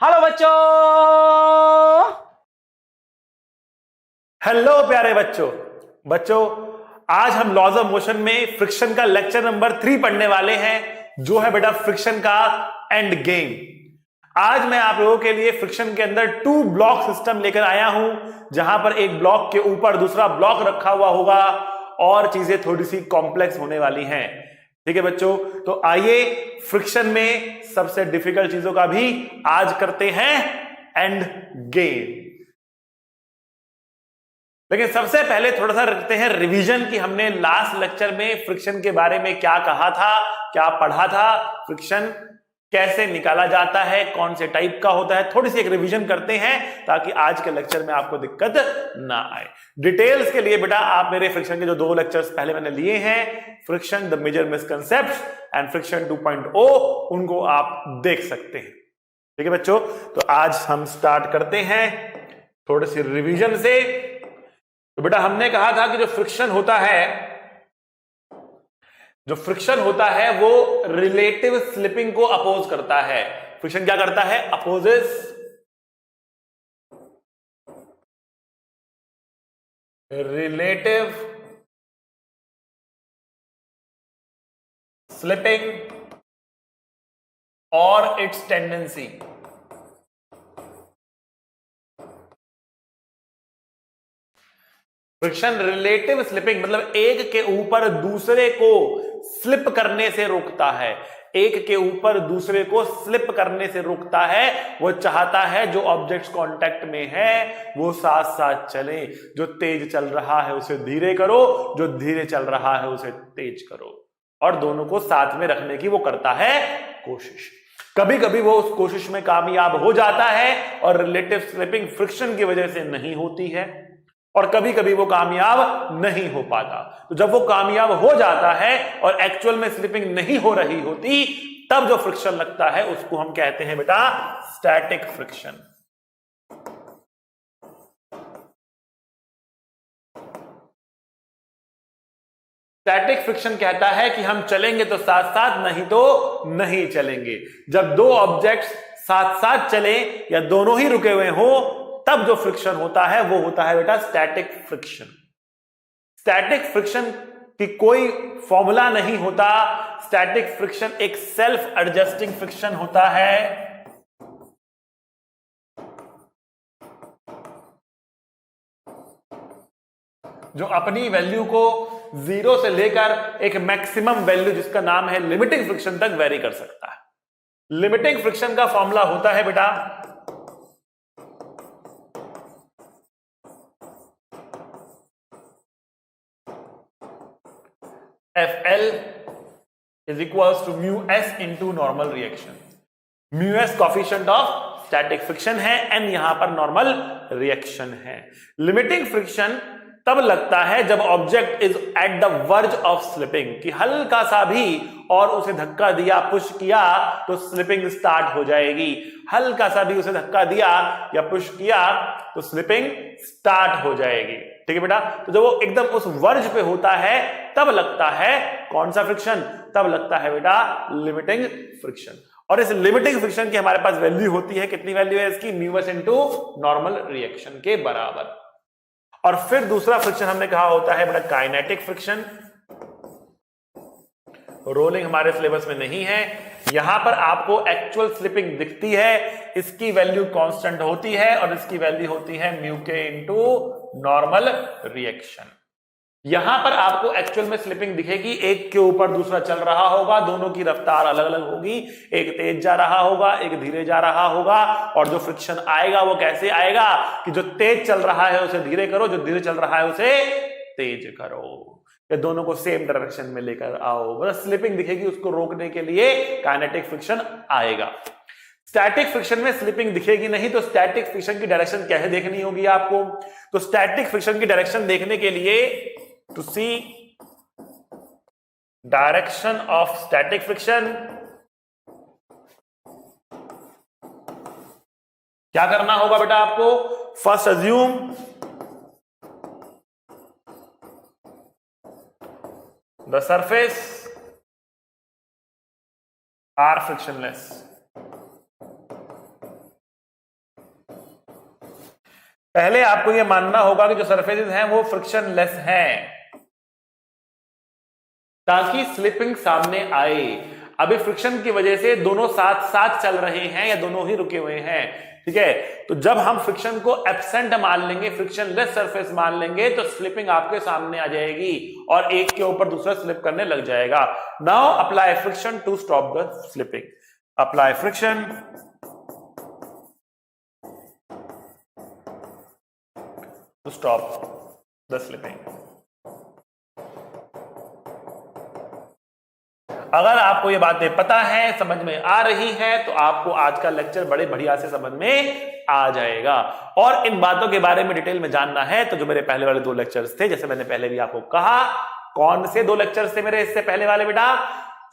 Hello बच्चों। Hello प्यारे बच्चों। बच्चों, आज हम लॉज ऑफ मोशन में फ्रिक्शन का लेक्चर नंबर 3 पढ़ने वाले हैं, जो है बेटा फ्रिक्शन का एंड गेम। आज मैं आप लोगों के लिए फ्रिक्शन के अंदर 2 ब्लॉक सिस्टम लेकर आया हूं, जहां पर एक ब्लॉक के ऊपर दूसरा ब्लॉक रखा हुआ होगा और चीजें थोड़ी सी कॉम्प्लेक्स होने वाली हैं। ठीक है बच्चों, तो आइए फ्रिक्शन में सबसे डिफिकल्ट चीजों का भी आज करते हैं एंड गेम। लेकिन सबसे पहले थोड़ा सा रखते हैं रिवीजन कि हमने लास्ट लेक्चर में फ्रिक्शन के बारे में क्या कहा था, क्या पढ़ा था, फ्रिक्शन कैसे निकाला जाता है, कौन से टाइप का होता है। थोड़ी सी एक रिवीजन करते हैं ताकि आज के लेक्चर में आपको दिक्कत ना आए। डिटेल्स के लिए बेटा आप मेरे फ्रिक्शन के जो 2 लेक्चर्स पहले मैंने लिए हैं, friction the major misconceptions and friction 2.0, उनको आप देख सकते हैं। ठीक है बच्चों, तो आज हम स्टार्ट करते हैं थोड़ी सी रिवीजन से। तो बेटा हमने कहा था कि जो फ्रिक्शन होता है वो रिलेटिव स्लिपिंग को अपोज करता है। फ्रिक्शन क्या करता है? अपोजेस रिलेटिव स्लिपिंग और its tendency. Friction relative slipping मतलब एक के ऊपर दूसरे को स्लिप करने से रोकता है। एक के ऊपर दूसरे को स्लिप करने से रोकता है। वो चाहता है जो ऑब्जेक्ट्स कांटेक्ट में है वो साथ साथ चले। जो तेज चल रहा है उसे धीरे करो, जो धीरे चल रहा है उसे तेज करो, और दोनों को साथ में रखने की वो करता है कोशिश। कभी कभी वो उस कोशिश में कामयाब हो जाता है और रिलेटिव स्लिपिंग फ्रिक्शन की वजह से नहीं होती है, और कभी कभी वो कामयाब नहीं हो पाता। तो जब वो कामयाब हो जाता है और एक्चुअल में स्लिपिंग नहीं हो रही होती, तब जो फ्रिक्शन लगता है उसको हम कहते हैं बेटा स्टैटिक फ्रिक्शन। स्टैटिक फ्रिक्शन कहता है कि हम चलेंगे तो साथ साथ, नहीं तो नहीं चलेंगे। जब 2 ऑब्जेक्ट्स साथ साथ चले या दोनों ही रुके हुए हो, तब जो फ्रिक्शन होता है वो होता है बेटा स्टैटिक फ्रिक्शन। स्टैटिक फ्रिक्शन की कोई फॉर्मूला नहीं होता। स्टैटिक फ्रिक्शन एक सेल्फ एडजस्टिंग फ्रिक्शन होता है। जो अपनी वैल्यू को 0 से लेकर एक मैक्सिमम वैल्यू जिसका नाम है लिमिटिंग फ्रिक्शन तक वेरी कर सकता है। लिमिटिंग फ्रिक्शन का फॉर्मूला होता है बेटा FL is equals to mu s into normal reaction। mu s coefficient of static friction है, n यहां पर नॉर्मल रिएक्शन है। लिमिटिंग फ्रिक्शन तब लगता है जब object is at the verge of slipping, कि हल्का सा भी और उसे धक्का दिया, पुश किया तो स्लिपिंग स्टार्ट हो जाएगी। हल्का सा भी उसे धक्का दिया या पुश किया तो स्लिपिंग स्टार्ट हो जाएगी। ठीक है बेटा, तो जब वो एकदम उस वर्ज पे होता है तब लगता है कौन सा फ्रिक्शन? तब लगता है बेटा लिमिटिंग फ्रिक्शन। और इस लिमिटिंग फ्रिक्शन की हमारे पास वैल्यू होती है, कितनी वैल्यू है इसकी? Mu S into normal reaction के बराबर। और फिर दूसरा फ्रिक्शन हमने कहा होता है बेटा काइनेटिक फ्रिक्शन। रोलिंग हमारे सिलेबस में नहीं है। यहां पर आपको एक्चुअल स्लिपिंग दिखती है, इसकी वैल्यू कांस्टेंट होती है और इसकी वैल्यू होती है म्यू के इनटू नॉर्मल रिएक्शन। यहां पर आपको एक्चुअल में स्लिपिंग दिखेगी, एक के ऊपर दूसरा चल रहा होगा, दोनों की रफ्तार अलग अलग होगी, एक तेज जा रहा होगा, एक धीरे जा रहा होगा। और जो फ्रिक्शन आएगा वो कैसे आएगा कि जो तेज चल रहा है उसे धीरे करो, जो धीरे चल रहा है उसे तेज करो, या दोनों को सेम डायरेक्शन में लेकर आओ। बस स्लिपिंग दिखेगी, उसको रोकने के लिए काइनेटिक फ्रिक्शन आएगा। स्टैटिक फ्रिक्शन में स्लिपिंग दिखेगी नहीं, तो स्टैटिक फ्रिक्शन की डायरेक्शन कैसे देखनी होगी आपको? तो स्टैटिक फ्रिक्शन की डायरेक्शन देखने के लिए to see direction of static friction क्या करना होगा बेटा आपको? First assume the surface are frictionless. पहले आपको यह मानना होगा कि जो सरफेसेस हैं वो फ्रिक्शन लेस हैं ताकि स्लिपिंग सामने आए। अभी फ्रिक्शन की वजह से दोनों साथ साथ चल रहे हैं या दोनों ही रुके हुए हैं, ठीक है। तो जब हम फ्रिक्शन को एब्सेंट मान लेंगे, फ्रिक्शन लेस सरफेस मान लेंगे, तो स्लिपिंग आपके सामने आ जाएगी और एक के ऊपर दूसरा स्लिप करने लग जाएगा। Now apply friction to stop the slipping. Apply friction to stop the slipping. अगर आपको ये बातें पता है, समझ में आ रही हैं, तो आपको आज का लेक्चर बड़े बढ़िया से समझ में आ जाएगा। और इन बातों के बारे में डिटेल में जानना है तो जो मेरे पहले वाले 2 लेक्चर्स थे, जैसे मैंने पहले भी आपको कहा, कौन से 2 लेक्चर्स थे मेरे इससे पहले वाले बेटा?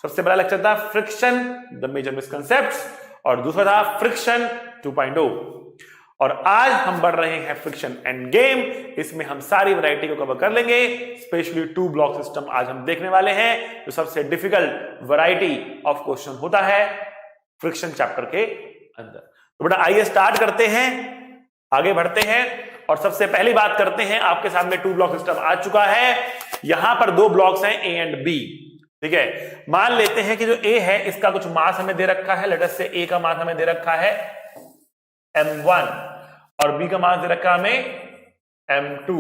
सबसे बड़ा लेक्चर था फ्रिक्शन द मेजर मिसकंसेप्ट्स और दूसरा था फ्रिक्शन 2.0। और आज हम बढ़ रहे हैं फ्रिक्शन एंड गेम। इसमें हम सारी वैरायटी को कवर कर लेंगे, स्पेशली 2 ब्लॉक सिस्टम आज हम देखने वाले हैं, जो सबसे डिफिकल्ट वैरायटी ऑफ क्वेश्चन होता है फ्रिक्शन चैप्टर के अंदर। तो बेटा आइए स्टार्ट करते हैं, आगे बढ़ते हैं और सबसे पहली बात करते हैं। आपके सामने 2 ब्लॉक सिस्टम आ चुका है। यहां पर 2 ब्लॉक्स हैं ए एंड बी, ठीक है। मान लेते हैं कि जो ए है इसका कुछ मास हमें दे रखा है, लेट अस से ए का मास हमें दे रखा है m1 और बी का मास दे रखा हमें m2,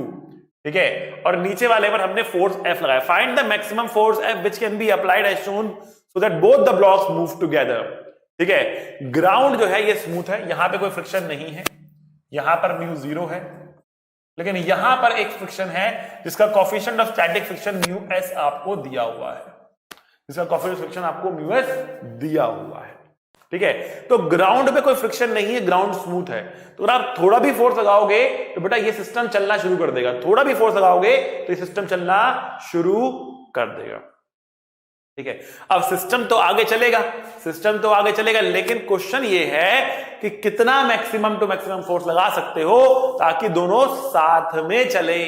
ठीक है। और नीचे वाले पर हमने फोर्स F लगाया। Find the maximum force F which can be applied as shown so that both the blocks move together, ठीक है। ग्राउंड जो है ये स्मूथ है, यहां पे कोई फ्रिक्शन नहीं है, यहां पर म्यू 0 है, लेकिन यहां पर एक फ्रिक्शन है जिसका coefficient of static friction mu s आपको दिया हुआ है, जिसका कोफिशिएंट फ्रिक्शन आपको म्यू s दिया हुआ है, ठीक है। तो ग्राउंड पे कोई फ्रिक्शन नहीं है, ग्राउंड स्मूथ है। तो अगर आप थोड़ा भी फोर्स लगाओगे तो बेटा ये सिस्टम चलना शुरू कर देगा, थोड़ा भी फोर्स लगाओगे तो ये सिस्टम चलना शुरू कर देगा, ठीक है। अब सिस्टम तो आगे चलेगा, सिस्टम तो आगे चलेगा, लेकिन क्वेश्चन ये है कि कितना मैक्सिमम टू मैक्सिमम फोर्स लगा सकते हो ताकि दोनों साथ में चले,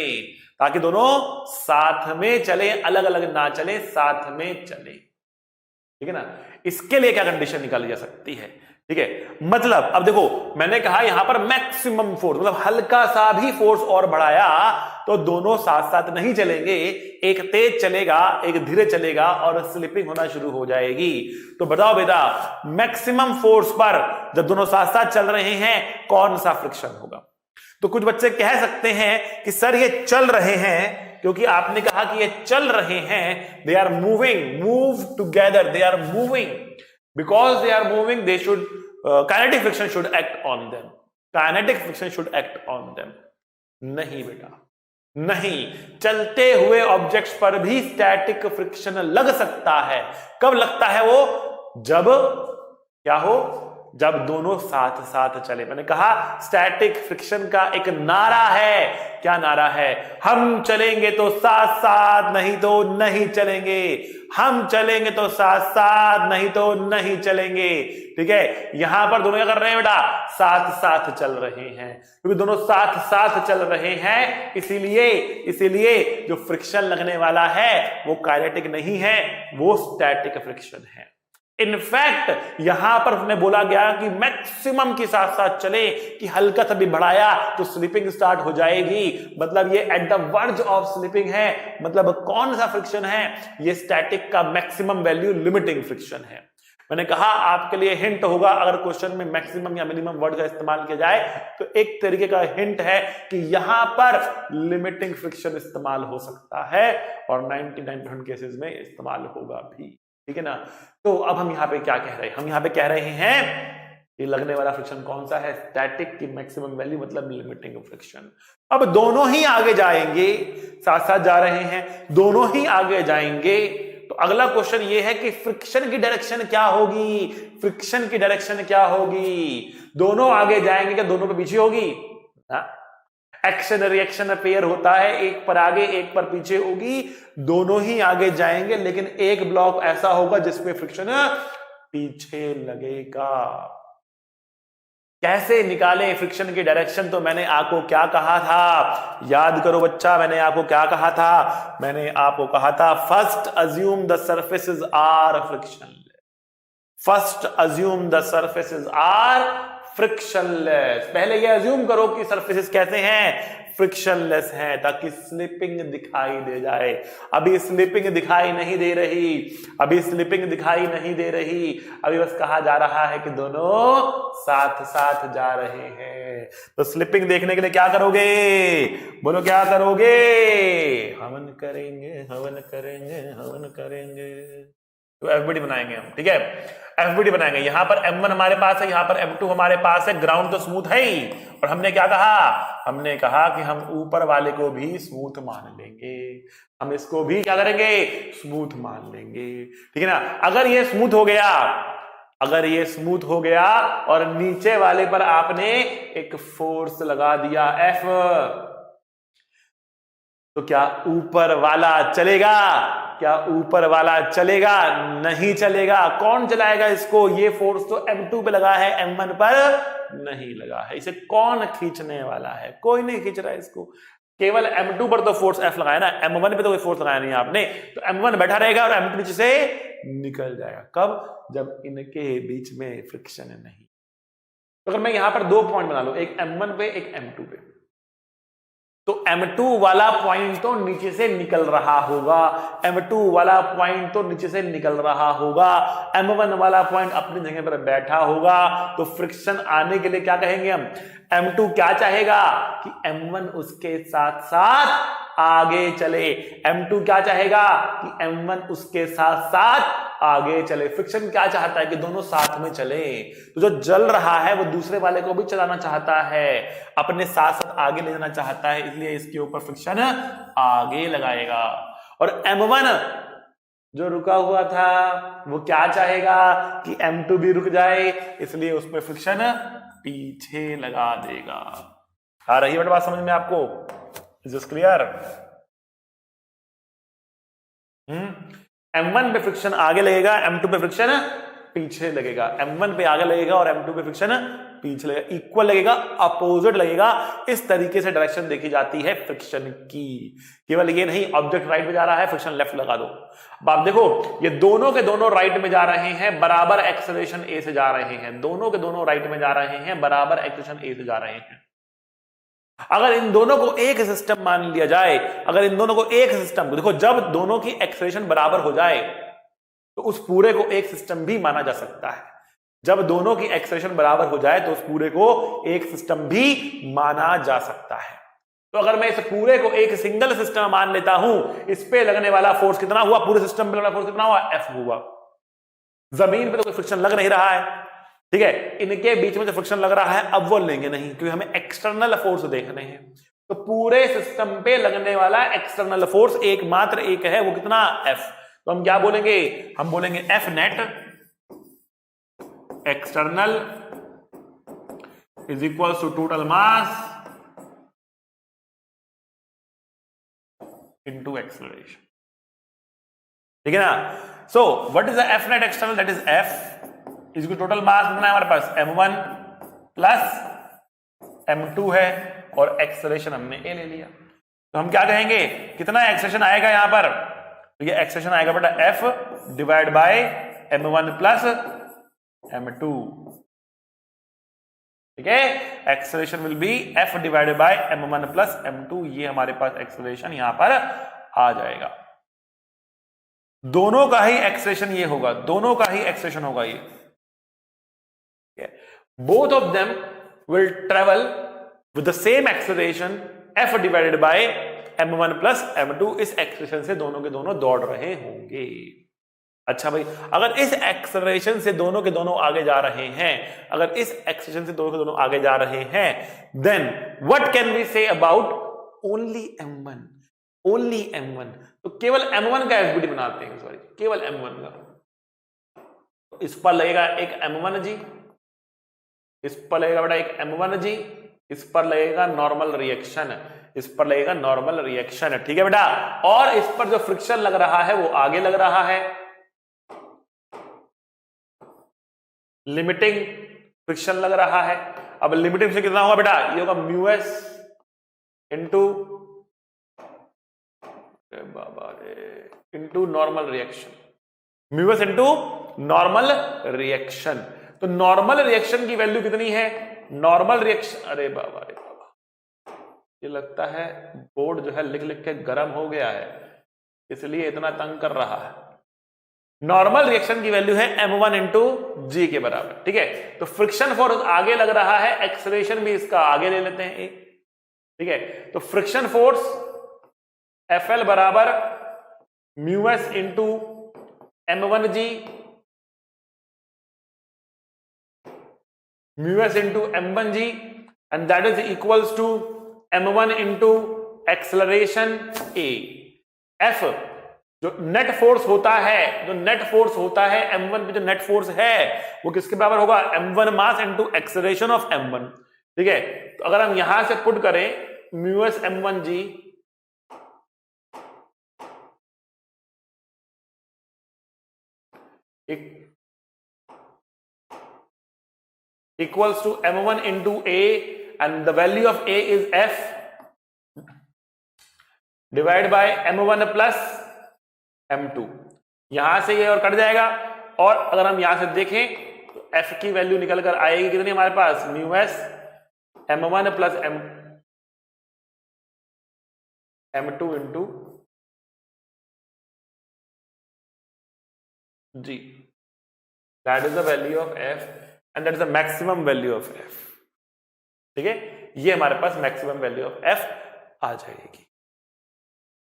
ताकि दोनों साथ में चले, अलग अलग ना चले, साथ में चले, ठीक है ना। इसके लिए क्या कंडीशन निकाली जा सकती है, ठीक है। मतलब अब देखो मैंने कहा यहां पर मैक्सिमम फोर्स, मतलब हल्का सा भी फोर्स और बढ़ाया तो दोनों साथ साथ नहीं चलेंगे, एक तेज चलेगा एक धीरे चलेगा और स्लिपिंग होना शुरू हो जाएगी। तो बताओ बेटा मैक्सिमम फोर्स पर जब दोनों साथ साथ चल रहे हैं कौन सा फ्रिक्शन होगा? तो कुछ बच्चे कह सकते हैं कि सर ये चल रहे हैं, क्योंकि आपने कहा कि ये चल रहे हैं, they are moving, move together, they are moving, because they are moving they should kinetic friction should act on them, kinetic friction should act on them. नहीं बेटा नहीं, चलते हुए ऑब्जेक्ट्स पर भी स्टैटिक फ्रिक्शन लग सकता है। कब लगता है वो? जब क्या हो, जब दोनों साथ साथ चले। मैंने कहा स्टैटिक फ्रिक्शन का एक नारा है, क्या नारा है? हम चलेंगे तो साथ साथ, नहीं तो नहीं चलेंगे, हम चलेंगे तो साथ साथ, नहीं तो नहीं चलेंगे, ठीक है। यहां पर दोनों क्या कर रहे हैं बेटा? साथ साथ चल रहे हैं, क्योंकि दोनों साथ साथ चल रहे हैं, इसीलिए जो फ्रिक्शन लगने वाला है वो काइनेटिक नहीं है, वो स्टैटिक फ्रिक्शन है। इनफैक्ट यहां पर हमने बोला गया कि मैक्सिमम के साथ साथ चले, कि हल्का सा भी बढ़ाया तो स्लिपिंग स्टार्ट हो जाएगी, मतलब ये at the verge of slipping है। मतलब कौन सा फ्रिक्शन है? ये स्टैटिक का मैक्सिमम वैल्यू लिमिटिंग फ्रिक्शन है। मैंने कहा आपके लिए हिंट होगा, अगर क्वेश्चन में मैक्सिमम या मिनिमम वर्ड का इस्तेमाल किया जाए तो एक तरीके का हिंट है कि यहां पर लिमिटिंग फ्रिक्शन इस्तेमाल हो सकता है और 99% केसेस में इस्तेमाल होगा भी, ठीक है ना। तो अब हम यहां पे क्या कह रहे हैं? हम यहां पे कह रहे हैं ये लगने वाला फ्रिक्शन कौन सा है? स्टैटिक की मैक्सिमम वैल्यू, मतलब लिमिटिंग फ्रिक्शन। अब दोनों ही आगे जाएंगे, साथ साथ जा रहे हैं, दोनों ही आगे जाएंगे। तो अगला क्वेश्चन ये है कि फ्रिक्शन की डायरेक्शन क्या होगी? फ्रिक्शन की डायरेक्शन क्या होगी? दोनों आगे जाएंगे क्या दोनों पे पीछे होगी? एक्शन रिएक्शन पेयर होता है, एक पर आगे एक पर पीछे होगी, दोनों ही आगे जाएंगे, लेकिन एक ब्लॉक ऐसा होगा जिसमें फ्रिक्शन पीछे लगेगा। कैसे निकालें फ्रिक्शन की डायरेक्शन? तो मैंने आपको क्या कहा था, याद करो बच्चा, मैंने आपको क्या कहा था? मैंने आपको कहा था first assume the surfaces are frictionless, first assume the surfaces are frictionless. पहले ये अज्यूम करो कि सरफेसेस कैसे हैं, फ्रिक्शनलेस है, ताकि स्लिपिंग दिखाई दे जाए। अभी स्लिपिंग दिखाई नहीं दे रही, अभी स्लिपिंग दिखाई नहीं दे रही, अभी बस कहा जा रहा है कि दोनों साथ साथ जा रहे हैं। तो स्लिपिंग देखने के लिए क्या करोगे, बोलो क्या करोगे, हवन करेंगे, हवन करेंगे, हवन करेंगे। तो एफबीडी बनाएंगे हम, ठीक है, एफबीडी बनाएंगे। यहां पर M1 हमारे पास है, यहां पर M2 हमारे पास है, ग्राउंड तो स्मूथ है ही। और हमने क्या कहा, हमने कहा कि हम ऊपर वाले को भी स्मूथ मान लेंगे, हम इसको भी क्या करेंगे, स्मूथ मान लेंगे, ठीक है ना। अगर ये स्मूथ हो गया, अगर ये स्मूथ हो गया और नीचे वाले पर आपने एक फोर्स लगा दिया F, तो क्या ऊपर वाला चलेगा, क्या ऊपर वाला चलेगा, नहीं चलेगा। कौन चलाएगा इसको, ये फोर्स तो M2 पे लगा है, M1 पर नहीं लगा है। इसे कौन खींचने वाला है, कोई नहीं खींच रहा है इसको, केवल M2 पर तो फोर्स F लगाया ना, M1 पे तो कोई फोर्स लगाया नहीं आपने। तो M1 बैठा रहेगा और M2 नीचे से निकल जाएगा। कब, जब इनके बीच में फ्रिक्शन नहीं। तो अगर मैं यहां पर दो पॉइंट बना लूं, एक M1 पे एक M2 पे, तो M2 वाला पॉइंट तो नीचे से निकल रहा होगा, M2 वाला पॉइंट तो नीचे से निकल रहा होगा, M1 वाला पॉइंट अपनी जगह पर बैठा होगा। तो फ्रिक्शन आने के लिए क्या कहेंगे हम, M2 क्या चाहेगा कि M1 उसके साथ साथ आगे चले, M2 क्या चाहेगा कि M1 उसके साथ साथ आगे चले। फ्रिक्शन क्या चाहता है कि दोनों साथ में चले। तो जो जल रहा है वो दूसरे वाले को भी चलाना चाहता है, अपने साथ साथ आगे ले जाना चाहता है, इसलिए इसके ऊपर फ्रिक्शन आगे लगाएगा। और M1 जो रुका हुआ था वो क्या चाहेगा कि M2 भी रुक जाए, इसलिए उस पर फ्रिक्शन पीछे लगा देगा। आ रही है बात समझ में आपको, इज दिस क्लियर। M1 पे फ्रिक्शन आगे लगेगा, M2 पे फ्रिक्शन पीछे लगेगा। M1 पे आगे लगेगा और M2 पे फ्रिक्शन पीछे लगेगा, इक्वल लगेगा, अपोजिट लगेगा। इस तरीके से डायरेक्शन देखी जाती है फ्रिक्शन की। केवल ये नहीं, ऑब्जेक्ट राइट में जा रहा है, फ्रिक्शन लेफ्ट लगा दो। अब आप देखो, ये दोनों के दोनों राइट में जा रहे हैं, बराबर एक्सेलरेशन A से जा रहे हैं, दोनों के दोनों राइट में जा रहे हैं, बराबर एक्सेलरेशन A से जा रहे हैं। अगर इन दोनों को एक सिस्टम मान लिया जाए, अगर इन दोनों को एक सिस्टम, देखो जब दोनों की एक्सेलरेशन बराबर हो जाए तो उस पूरे को एक सिस्टम भी माना जा सकता है। जब दोनों की एक्सेलरेशन बराबर हो जाए तो उस पूरे को एक सिस्टम भी माना जा सकता है। तो अगर मैं इस पूरे को एक सिंगल सिस्टम मान लेता हूं, इस पे लगने वाला फोर्स कितना हुआ, पूरे सिस्टम पे लगने वाला फोर्स कितना हुआ, F हुआ। जमीन पे तो कोई फ्रिक्शन लग नहीं रहा है, ठीक है, इनके बीच में जो फ्रिक्शन लग रहा है अब वो लेंगे नहीं, क्योंकि हमें एक्सटर्नल फोर्स देखने हैं। तो पूरे सिस्टम पे लगने वाला एक्सटर्नल फोर्स एकमात्र एक है, वो कितना, F। तो हम क्या बोलेंगे, हम बोलेंगे F net external is equal to total mass into acceleration, ठीक है ना। So what is the F net external, that is F इसको टोटल मास बनाया हमारे पास M1 प्लस M2 है, और एक्सेलरेशन हमने A ले लिया। तो हम क्या कहेंगे, कितना एक्सेलरेशन आएगा यहां पर, तो ये एक्सेलरेशन आएगा बेटा F divide by M1 plus M2, ठीक है। Acceleration will be F divided by M1 plus M2, ये हमारे पास एक्सेलरेशन यहां पर आ जाएगा। दोनों का ही एक्सेलरेशन ये होगा, दोनों का ही एक्सेलरेशन होगा ये। Both of them will travel with the same acceleration F divided by M1 plus M2। इस एक्सेलरेशन से दोनों के दोनों दौड़ रहे होंगे। अच्छा भाई, अगर इस एक्सेलरेशन से दोनों के दोनों आगे जा रहे हैं, अगर इस एक्सेलरेशन से दोनों के दोनों आगे जा रहे हैं, then what can we say about only M1, only M1। तो केवल M1 का एफबीडी बनाते हैं, सॉरी केवल M1 का। इस पर लगेगा एक M1 जी, इस पर लगेगा बेटा एक M1 जी, इस पर लगेगा नॉर्मल रिएक्शन, इस पर लगेगा नॉर्मल रिएक्शन, ठीक है बेटा। और इस पर जो फ्रिक्शन लग रहा है वो आगे लग रहा है, लिमिटिंग फ्रिक्शन लग रहा है। अब लिमिटिंग से कितना होगा बेटा, ये होगा μs into normal reaction, μs into normal reaction. तो नॉर्मल रिएक्शन की वैल्यू कितनी है? नॉर्मल रिएक्शन, अरे बाबा अरे बाबा, ये लगता है बोर्ड जो है लिख लिख के गर्म हो गया है, इसलिए इतना तंग कर रहा है। नॉर्मल रिएक्शन की वैल्यू है m1 इंटू जी के बराबर, ठीक है। तो फ्रिक्शन फोर्स आगे लग रहा है, एक्सेलरेशन भी इसका आगे ले लेते हैं, ठीक है। तो फ्रिक्शन फोर्स FL बराबर mu s into m1 g, mu s into m1 g, and that is equals to m1 into acceleration a। F जो नेट फोर्स होता है, जो नेट फोर्स होता है m1 पे, जो नेट फोर्स है वो किसके बराबर होगा? m1 mass into acceleration of m1, ठीक है। तो अगर हम यहां से पुट करें mu s m1 g equals to m1 into a, and the value of a is f divided by m1 plus m2। यहां से ये और कट जाएगा, और अगर हम यहां से देखें तो f की वैल्यू निकल कर आएगी कितनी हमारे पास? Mu s m1 plus m2 into g, that is the value of f and that is the maximum value of f, ठीक है। ये हमारे पास मैक्सिमम वैल्यू ऑफ f आ जाएगी,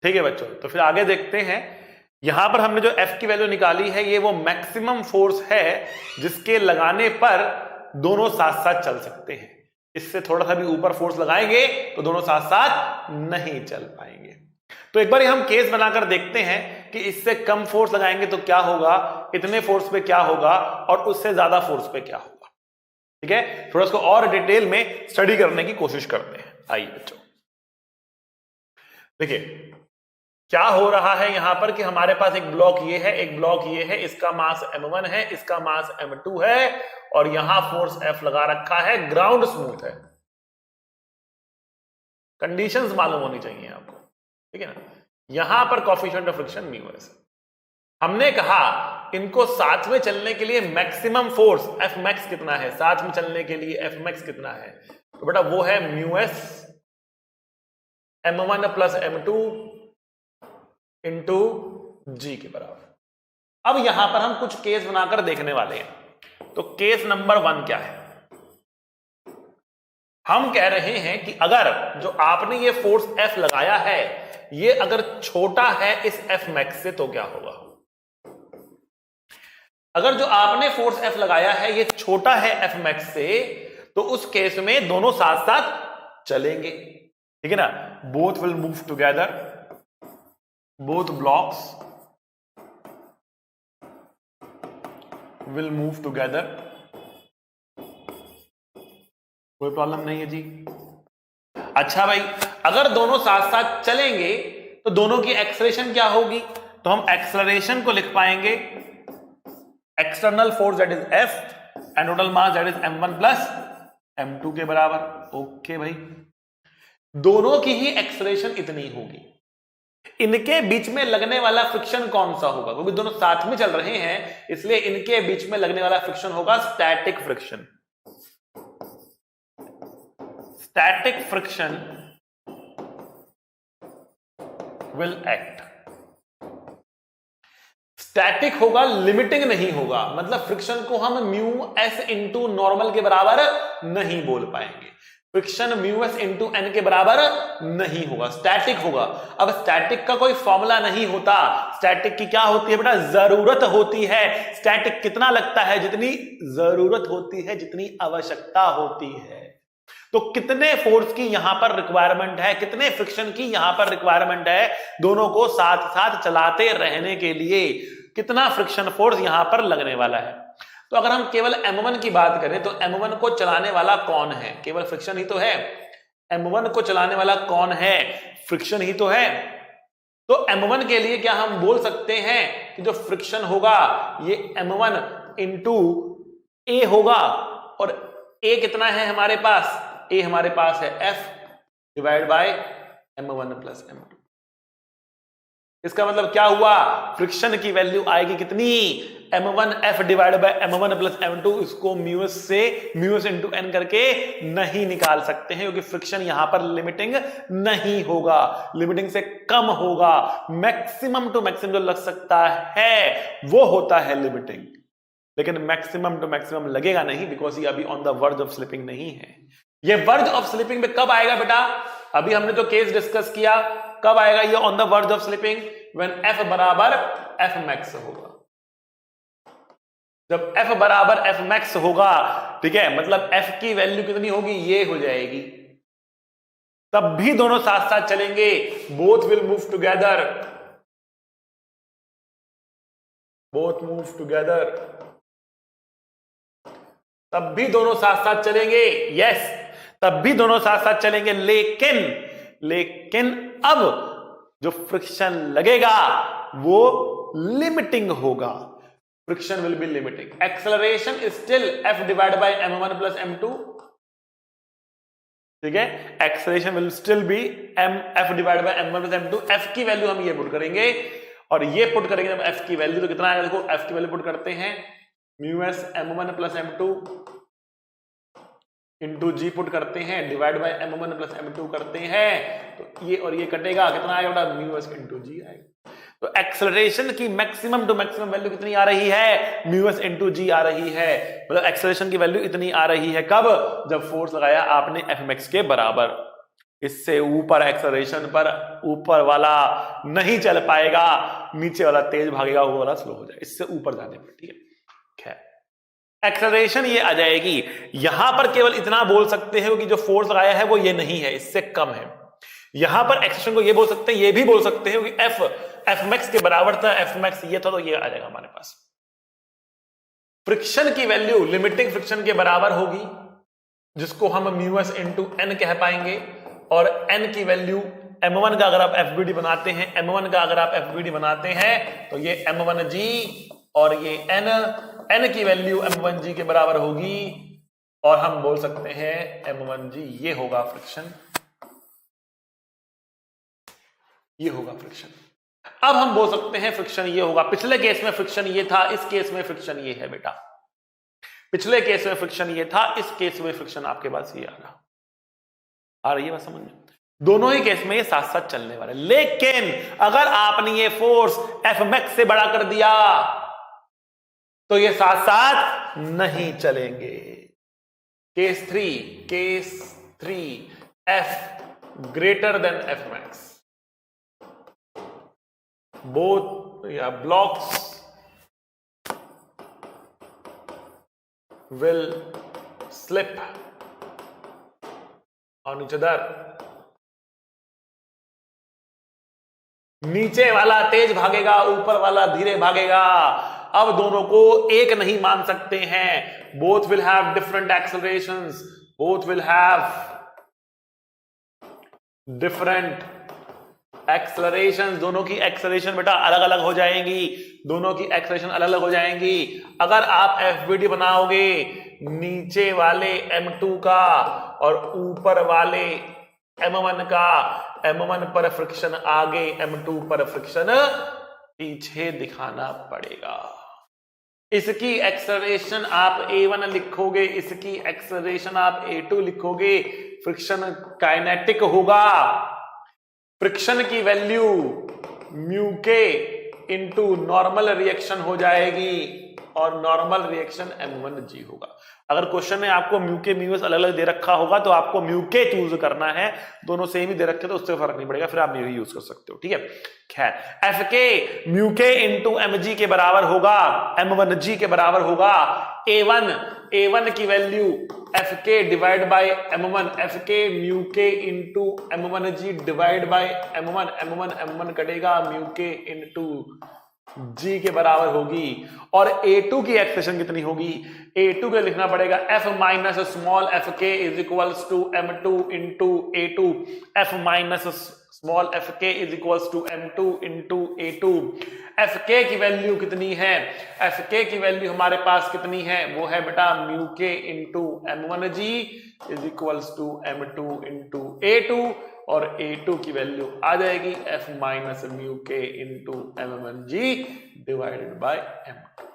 ठीक है बच्चों। तो फिर आगे देखते हैं, यहां पर हमने जो f की वैल्यू निकाली है ये वो मैक्सिमम फोर्स है जिसके लगाने पर दोनों साथ साथ चल सकते हैं। इससे थोड़ा सा भी ऊपर फोर्स लगाएंगे तो दोनों साथ साथ नहीं चल पाएंगे। तो एक बार हम केस बनाकर देखते हैं कि इससे कम फोर्स लगाएंगे तो क्या होगा, इतने फोर्स पे क्या होगा, और उससे ज्यादा फोर्स पे क्या होगा, ठीक है। थोड़ा इसको और डिटेल में स्टडी करने की कोशिश करते हैं। आइए बच्चों देखिए क्या हो रहा है यहां पर कि हमारे पास एक ब्लॉक ये है, एक ब्लॉक ये है, इसका मास m1 है, इसका मास m2 है, और यहां फोर्स F लगा रखा है, ग्राउंड स्मूथ है। कंडीशंस मालूम होनी चाहिए आपको, ठीक है ना। यहां पर coefficient of friction mu S, हमने कहा इनको साथ में चलने के लिए मैक्सिमम फोर्स F मैक्स कितना है, साथ में चलने के लिए F मैक्स कितना है, तो बेटा वो है mu s m1 plus m2 into g के बराबर। अब यहां पर हम कुछ केस बनाकर देखने वाले हैं। तो केस नंबर 1 क्या है? हम कह रहे हैं कि अगर जो आपने ये फोर्स F लगाया है ये अगर छोटा है इस F मैक्स से तो क्या होगा? अगर जो आपने फोर्स F लगाया है ये छोटा है F मैक्स से, तो उस केस में दोनों साथ साथ चलेंगे, ठीक है ना। Both will move together, both blocks will move together, कोई प्रॉब्लम नहीं है जी। अच्छा भाई, अगर दोनों साथ साथ चलेंगे तो दोनों की एक्सेलरेशन क्या होगी? तो हम एक्सेलरेशन को लिख पाएंगे external force that is F and total mass that is m1 plus m2 के बराबर। ओके भाई, दोनों की ही एक्सेलरेशन इतनी होगी। इनके बीच में लगने वाला फ्रिक्शन कौन सा होगा? क्योंकि दोनों साथ में चल रहे हैं इसलिए इनके बीच में लगने वाला फ्रिक्शन होगा static friction. Static friction will act. Static होगा, लिमिटिंग नहीं होगा, मतलब फ्रिक्शन को हम म्यू एस इंटू नॉर्मल के बराबर नहीं बोल पाएंगे। Friction mu s into N के बराबर नहीं होगा, स्टैटिक होगा। अब स्टैटिक का कोई फॉर्मूला नहीं होता। स्टैटिक की क्या होती है बेटा? जरूरत होती है। स्टैटिक कितना लगता है? जितनी जरूरत होती है, जितनी आवश्यकता होती है। तो कितने फोर्स की यहां पर रिक्वायरमेंट है, कितने फ्रिक्शन की यहां पर रिक्वायरमेंट है, दोनों को साथ साथ चलाते रहने के लिए कितना फ्रिक्शन फोर्स यहां पर लगने वाला है। तो अगर हम केवल m1 की बात करें तो m1 को चलाने वाला कौन है? केवल फ्रिक्शन ही तो है। m1 को चलाने वाला कौन है? फ्रिक्शन ही तो है। तो m1 के लिए क्या हम बोल सकते हैं कि जो फ्रिक्शन होगा ये m1 इंटू ए होगा, और a कितना है हमारे पास? a हमारे पास है F divide by m1 plus m2। इसका मतलब क्या हुआ? फ्रिक्शन की वैल्यू आएगी कितनी? m1f divide by m1 plus m2 इसको म्यूएस से म्यूएस इंटू n करके नहीं निकाल सकते हैं, क्योंकि फ्रिक्शन यहां पर लिमिटिंग नहीं होगा, लिमिटिंग से कम होगा। मैक्सिमम टू मैक्सिमम जो लग सकता है वो होता है लिमिटिंग, लेकिन मैक्सिमम टू मैक्सिमम लगेगा नहीं, बिकॉज ये अभी on the verge of slipping नहीं है। ये वर्ज ऑफ स्लिपिंग पे कब आएगा बेटा? अभी हमने जो केस डिस्कस किया, कब आएगा ये on the verge of slipping? When f बराबर f मैक्स होगा। जब f बराबर f मैक्स होगा, ठीक है, मतलब f की वैल्यू कितनी होगी? ये हो जाएगी। तब भी दोनों साथ साथ चलेंगे, both will move together, both move together, तब भी दोनों साथ साथ चलेंगे। यस, तब भी दोनों साथ साथ चलेंगे, लेकिन अब जो फ्रिक्शन लगेगा वो लिमिटिंग होगा। Friction will be limiting. Acceleration is still f divide by m1 plus m2, ठीक है, acceleration will still be f divide by m1 plus m2। f की वैल्यू हम ये पुट करेंगे, और ये पुट करेंगे जब f की वैल्यू, तो कितना आएगा? देखो f की वैल्यू पुट करते हैं, mu s m1 plus m2 into g put करते हैं, divide by m1 plus m2 करते हैं, तो ये और ये कटेगा, कितना आएगा? म्यूएस इंटू जी आएगा। तो एक्सेलरेशन की मैक्सिमम टू मैक्सिमम वैल्यू कितनी आ रही है? म्यूएस इंटू जी आ रही है। मतलब एक्सेलरेशन की वैल्यू इतनी आ रही है कब? जब फोर्स लगाया आपने एफ मैक्स के बराबर। इससे ऊपर एक्सेलरेशन पर ऊपर वाला नहीं चल पाएगा, नीचे वाला तेज भागेगा, वो वाला स्लो हो जाएगा इससे ऊपर जाने पर, ठीक है। खैर, एक्सेलरेशन ये आ जाएगी। यहां पर केवल इतना बोल सकते हैं कि जो फोर्स लगाया है वो ये नहीं है, इससे कम है। यहां पर एक्सेलरेशन को ये बोल सकते हैं, ये भी बोल सकते हैं कि एफ मैक्स के बराबर था, एफ मैक्स ये था, तो ये आ जाएगा हमारे पास। फ्रिक्शन की वैल्यू लिमिटिंग फ्रिक्शन के बराबर होगी, जिसको हम म्यूएस इंटू एन कह पाएंगे, और एन की वैल्यू m1 का अगर आप एफबीडी बनाते हैं, m1 का अगर आप एफबीडी बनाते हैं तो ये m1g और ये n की वैल्यू m1g के बराबर होगी, और हम बोल सकते हैं m1g ये होगा फ्रिक्शन, ये होगा फ्रिक्शन। अब हम बोल सकते हैं फ्रिक्शन ये होगा। पिछले केस में फ्रिक्शन ये था, इस केस में फ्रिक्शन ये है बेटा। पिछले केस में फ्रिक्शन ये था, इस केस में फ्रिक्शन आपके पास ये आ रही है बात समझ में? दोनों ही केस में ये साथ साथ चलने वाले। लेकिन अगर आपने ये फोर्स एफ मैक्स से बड़ा कर दिया तो ये साथ साथ नहीं चलेंगे। Case three, F greater than F max, both blocks will slip on each other। नीचे वाला तेज भागेगा, ऊपर वाला धीरे भागेगा। अब दोनों को एक नहीं मान सकते हैं। Both will have different accelerations, both will have different acceleration. दोनों की एक्सेलरेशन बेटा अलग अलग हो जाएंगी, दोनों की एक्सेलरेशन अलग अलग हो जाएंगी। अगर आप एफबीडी बनाओगे नीचे वाले m2 का और ऊपर वाले m1 का, m1 पर फ्रिक्शन आगे, m2 पर फ्रिक्शन पीछे दिखाना पड़ेगा। इसकी एक्सेलरेशन आप a1 लिखोगे, इसकी एक्सेलरेशन आप a2 लिखोगे। फ्रिक्शन काइनेटिक होगा। फ्रिक्शन की वैल्यू म्यू के इंटू नॉर्मल रिएक्शन हो जाएगी, और नॉर्मल रिएक्शन m1g होगा। अगर क्वेश्चन में आपको म्यू के म्यूएस अलग अलग दे रखा होगा तो आपको म्यू के चूज करना है। दोनों सेम ही दे रखे तो उससे फर्क नहीं पड़ेगा, फिर आप म्यू ही यूज कर सकते हो, ठीक है। खैर, एफ के म्यू के इंटू mg के बराबर होगा, m1g के बराबर होगा। a1 की वैल्यू एफ के डिवाइड बाय m1, एफ के म्यू के into m1g divide by m1 कटेगा, म्यू के इंटू g के बराबर होगी। और a2 की एक्सप्रेशन कितनी होगी? a2 के लिखना पड़ेगा f माइनस स्मॉल एफ के is equals to m2 into a2। f minus small f के is equals to m2 into a2। F के की वैल्यू कितनी है? एफ के की वैल्यू हमारे पास कितनी है? वो है बेटा म्यू के into m1g is equals to m2 into a2, और a2 की वैल्यू आ जाएगी f माइनस म्यू के into m1g divided by m2।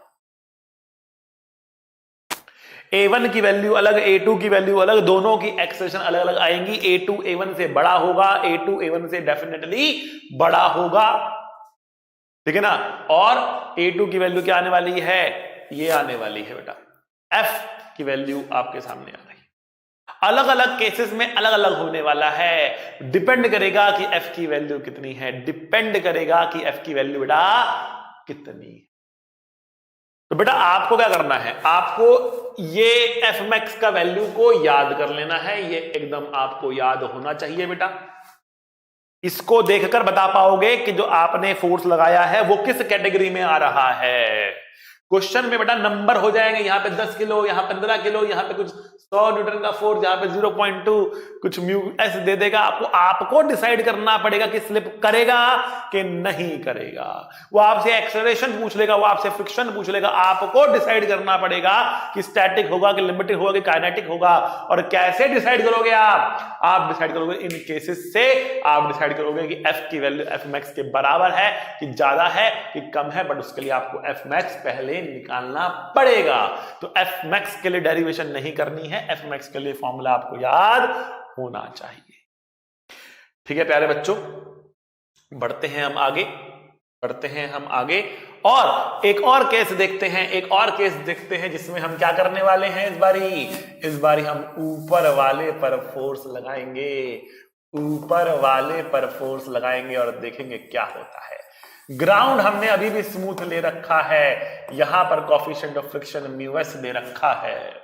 A1 की वैल्यू अलग, A2 की वैल्यू अलग, दोनों की एक्सप्रेशन अलग अलग आएंगी। A2 A1 से बड़ा होगा, A2 A1 से डेफिनेटली बड़ा होगा, ठीक है ना। और A2 की वैल्यू क्या आने वाली है, ये आने वाली है बेटा, F की वैल्यू आपके सामने आ रही है। अलग अलग केसेस में अलग अलग होने वाला है, डिपेंड करेगा कि F की वैल्यू कितनी है, डिपेंड करेगा कि F की वैल्यू बेटा कितनी है। तो बेटा आपको क्या करना है, आपको ये एफ मैक्स का वैल्यू को याद कर लेना है, ये एकदम आपको याद होना चाहिए बेटा। इसको देखकर बता पाओगे कि जो आपने फोर्स लगाया है वो किस कैटेगरी में आ रहा है। क्वेश्चन में बेटा नंबर हो जाएंगे, यहाँ पे 10 किलो, यहाँ 15 किलो, यहाँ पे कुछ 100 न्यूटन का फोर्स, यहाँ पे 0.2 कुछ म्यू एस दे देगा। आपको डिसाइड करना पड़ेगा कि स्लिप करेगा कि नहीं करेगा। वो आपसे एक्सेलरेशन पूछ लेगा, वो आपसे फ्रिक्शन पूछ लेगा, आपको डिसाइड करना पड़ेगा कि स्टैटिक होगा कि लिमिटेड होगा कि काइनेटिक होगा। और कैसे डिसाइड करोगे आप डिसाइड करोगे इन केसेस से, आप डिसाइड करोगे कि एफ की वैल्यू एफ मैक्स के बराबर है कि ज्यादा है कि कम है, बट उसके लिए आपको एफ मैक्स पहले निकालना पड़ेगा। तो एफ मैक्स के लिए डेरिवेशन नहीं करनी है, एफ मैक्स के लिए फॉर्मूला आपको याद होना चाहिए। ठीक है प्यारे बच्चों, बढ़ते हैं हम आगे और एक और केस देखते हैं, जिसमें हम क्या करने वाले हैं इस बारी हम ऊपर वाले पर फोर्स लगाएंगे और देखेंगे क्या होता है। ग्राउंड हमने अभी भी स्मूथ ले रखा है, यहां पर coefficient of friction mu s दे रखा है,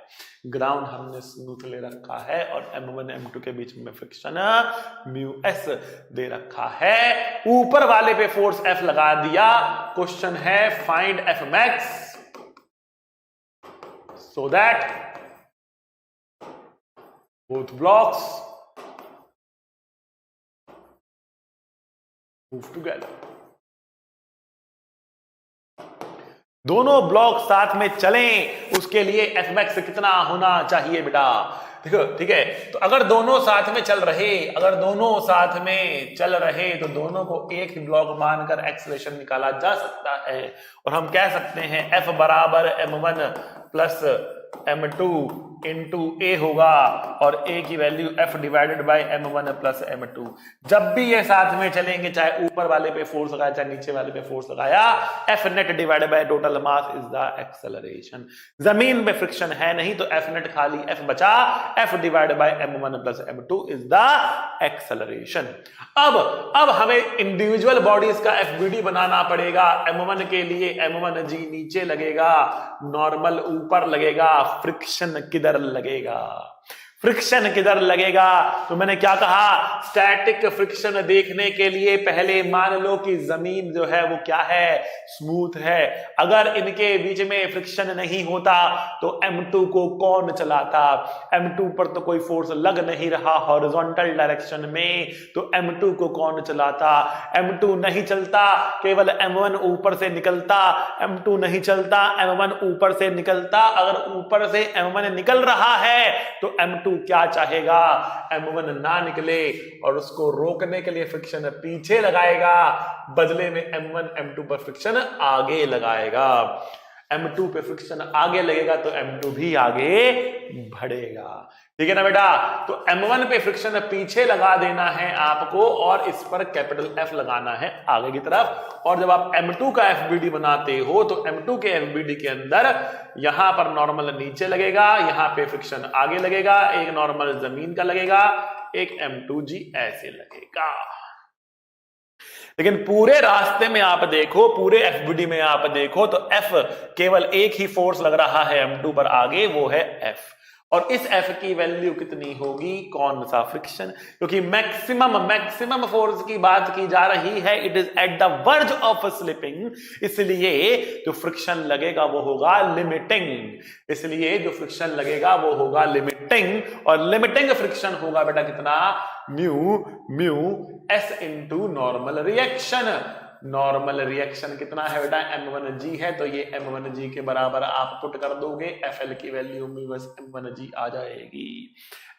ग्राउंड हमने स्मूथ ले रखा है और M1 M2 के बीच में फ्रिक्शन म्यू एस दे रखा है। ऊपर वाले पे फोर्स F लगा दिया। क्वेश्चन है find F max so that both blocks move together. दोनों ब्लॉक साथ में चलें, उसके लिए एफ मैक्स कितना होना चाहिए बेटा। देखो ठीक है, तो अगर दोनों साथ में चल रहे तो दोनों को एक ही ब्लॉक मानकर एक्सेलरेशन निकाला जा सकता है और हम कह सकते हैं F बराबर M1 plus M2 into A होगा और A की value F divided by M1 plus M2। जब भी ये साथ में चलेंगे, चाहे ऊपर वाले पे फोर्स लगाया चाहे नीचे वाले पे फोर्स लगाया, F net divided by total mass is the acceleration. जमीन में फ्रिक्शन है नहीं तो F नेट खाली F बचा, F divided by M1 plus M2 is the acceleration. अब हमें इंडिविजुअल बॉडीज का FBD बनाना पड़ेगा। M1 के लिए M1G नीचे लगेगा, नॉर्मल ऊपर लगेगा, फ्रिक्शन किधर लगेगा। तो मैंने क्या कहा, स्टैटिक फ्रिक्शन देखने के लिए पहले मान लो कि जमीन जो है वो क्या है, स्मूथ है। अगर इनके बीच में फ्रिक्शन नहीं होता तो M2 को कौन चलाता, M2 पर तो कोई फोर्स लग नहीं रहा हॉरिजॉन्टल डायरेक्शन में, तो M2 को कौन चलाता। M2 नहीं चलता, केवल M1 ऊपर से निकलता, M2 नहीं चलता, M1 ऊपर से निकलता। अगर ऊपर से M1 निकल रहा है तो M2 क्या चाहेगा, M1 ना निकले और उसको रोकने के लिए फ्रिक्शन पीछे लगाएगा, बदले में M1 M2 पर फ्रिक्शन आगे लगाएगा। M2 पे फ्रिक्शन आगे लगेगा तो M2 भी आगे बढ़ेगा, ठीक है ना बेटा। तो M1 पे फ्रिक्शन पीछे लगा देना है आपको और इस पर कैपिटल F लगाना है आगे की तरफ। और जब आप M2 का FBD बनाते हो तो M2 के FBD के अंदर यहां पर नॉर्मल नीचे लगेगा, यहां पे फ्रिक्शन आगे लगेगा, एक नॉर्मल जमीन का लगेगा, एक M2G ऐसे लगेगा। लेकिन पूरे रास्ते में आप देखो, पूरे FBD में आप देखो तो F केवल एक ही फोर्स लग रहा है M2 पर आगे, वो है F। और इस F की वैल्यू कितनी होगी, कौन सा फ्रिक्शन, क्योंकि मैक्सिमम फोर्स की बात की जा रही है, it is at the verge of slipping, इसलिए जो फ्रिक्शन लगेगा वो होगा लिमिटिंग, और लिमिटिंग फ्रिक्शन होगा बेटा कितना, mu s into normal reaction कितना है बेटा, M1G है, तो ये M1G के बराबर आप पुट कर दोगे, FL की वैल्यू म्यू एस M1G आ जाएगी,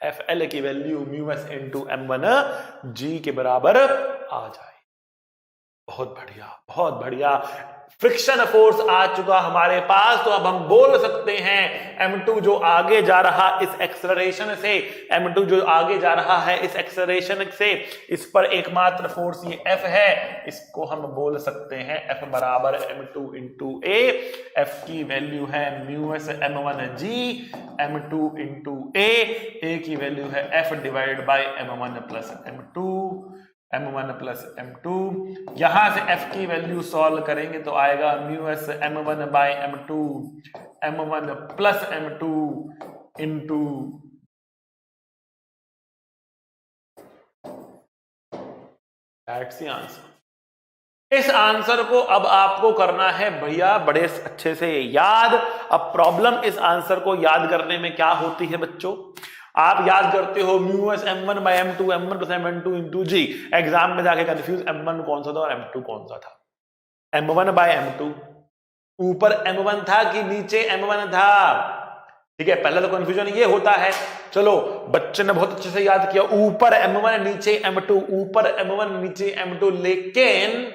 FL की value mu s into M1G के बराबर आ जाएगी। बहुत बढ़िया फ्रिक्शन फोर्स आ चुका हमारे पास, तो अब हम बोल सकते हैं m2 जो आगे जा रहा इस एक्सेलरेशन से, m2 जो आगे जा रहा है इस एक्सेलरेशन से, इस पर एकमात्र फोर्स ये F है, इसको हम बोल सकते हैं F बराबर m2 इंटू a। F की वैल्यू है mu s m1g, m2 into a की वैल्यू है F divide by m1 plus m1 plus m2। यहां से f की वैल्यू सॉल्व करेंगे तो आएगा mu s m1 by m2, m1 plus m2 into that's the answer. इस आंसर को अब आपको करना है भैया बड़े अच्छे से याद। अब प्रॉब्लम इस आंसर को याद करने में क्या होती है बच्चों, आप याद करते हो mu s m1 by m2, m1 plus m2 into g. Exam में जाके कंफ्यूज m1 कौन सा था और m2 कौन सा था। m1 बाई m2, ऊपर m1 था कि नीचे m1 था, ठीक है, पहले तो कंफ्यूजन ये होता है। चलो बच्चे ने बहुत अच्छे से याद किया, ऊपर m1 नीचे m2, ऊपर m1 नीचे m2, लेकिन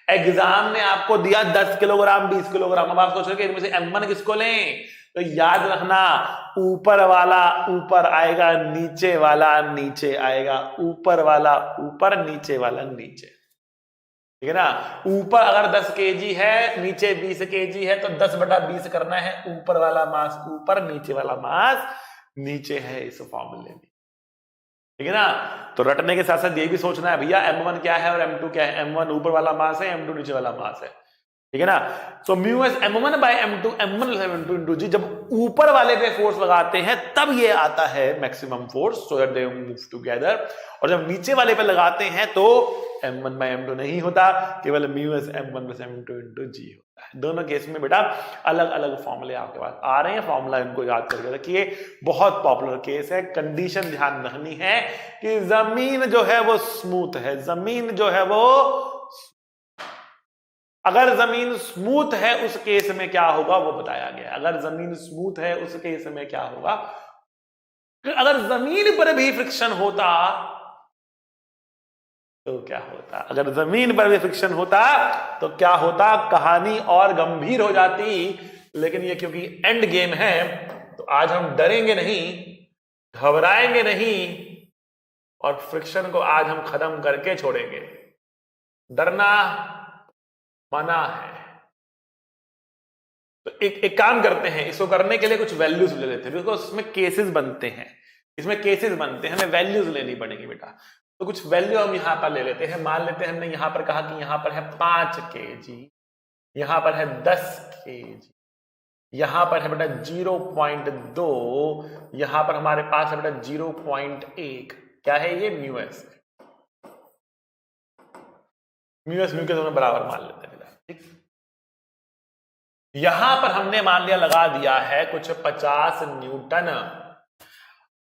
एग्जाम ने आपको दिया 10 किलोग्राम 20 किलोग्राम। अब आप सोच रहे कि इनमें से m1 किसको लें, तो याद रखना ऊपर वाला ऊपर आएगा, नीचे वाला नीचे आएगा, ऊपर वाला ऊपर, नीचे वाला नीचे, ठीक है ना। ऊपर अगर 10 kg है, नीचे 20 kg है, तो 10 बटा 20 करना है, ऊपर वाला मास ऊपर, नीचे वाला मास नीचे है इस फॉर्मूले में, ठीक है ना। तो रटने के साथ साथ ये भी सोचना है भैया m1 क्या है और m2 क्या है। m1 ऊपर वाला मास है, m2 नीचे वाला मास है, ठीक है ना। तो mu s m1 by m2, m1 plus m2 into g. जब ऊपर वाले पे फोर्स लगाते हैं तब ये आता है maximum force, so that they move together. और जब नीचे वाले पे लगाते हैं तो m1 बाई m2 नहीं होता, केवल mu s m1 plus m2 into जी होता है। दोनों केस में बेटा अलग अलग फॉर्मूले आपके पास आ रहे हैं, फॉर्मूला इनको याद करके रखिए, बहुत पॉपुलर केस है। कंडीशन ध्यान रखनी है कि जमीन जो है वो स्मूथ है, जमीन जो है वो, अगर जमीन स्मूथ है उस केस में क्या होगा वो बताया गया। अगर जमीन स्मूथ है उस केस में क्या होगा, अगर जमीन पर भी फ्रिक्शन होता तो क्या होता, अगर जमीन पर भी फ्रिक्शन होता तो क्या होता, कहानी और गंभीर हो जाती। लेकिन ये क्योंकि एंड गेम है तो आज हम डरेंगे नहीं, घबराएंगे नहीं, और फ्रिक्शन को आज हम खत्म करके छोड़ेंगे। डरना मना है। तो एक काम करते हैं, इसको करने के लिए कुछ वैल्यूज ले लेते हैं, बिकॉज इसमें केसेस बनते हैं, इसमें केसेस बनते हैं, हमें वैल्यूज लेनी पड़ेगी बेटा। तो कुछ वैल्यू हम यहां पर ले लेते हैं। मान लेते हैं हमने यहां पर कहा कि यहां पर है 5 kg, यहां पर है 10 kg, यहां पर है बेटा 0.2, यहां पर हमारे पास है बेटा 0.1। क्या है ये, म्यूएस। म्यूएस म्यू के दोनों बराबर मान लेते हैं, ठीक। यहां पर हमने मान लिया लगा दिया है कुछ 50 न्यूटन।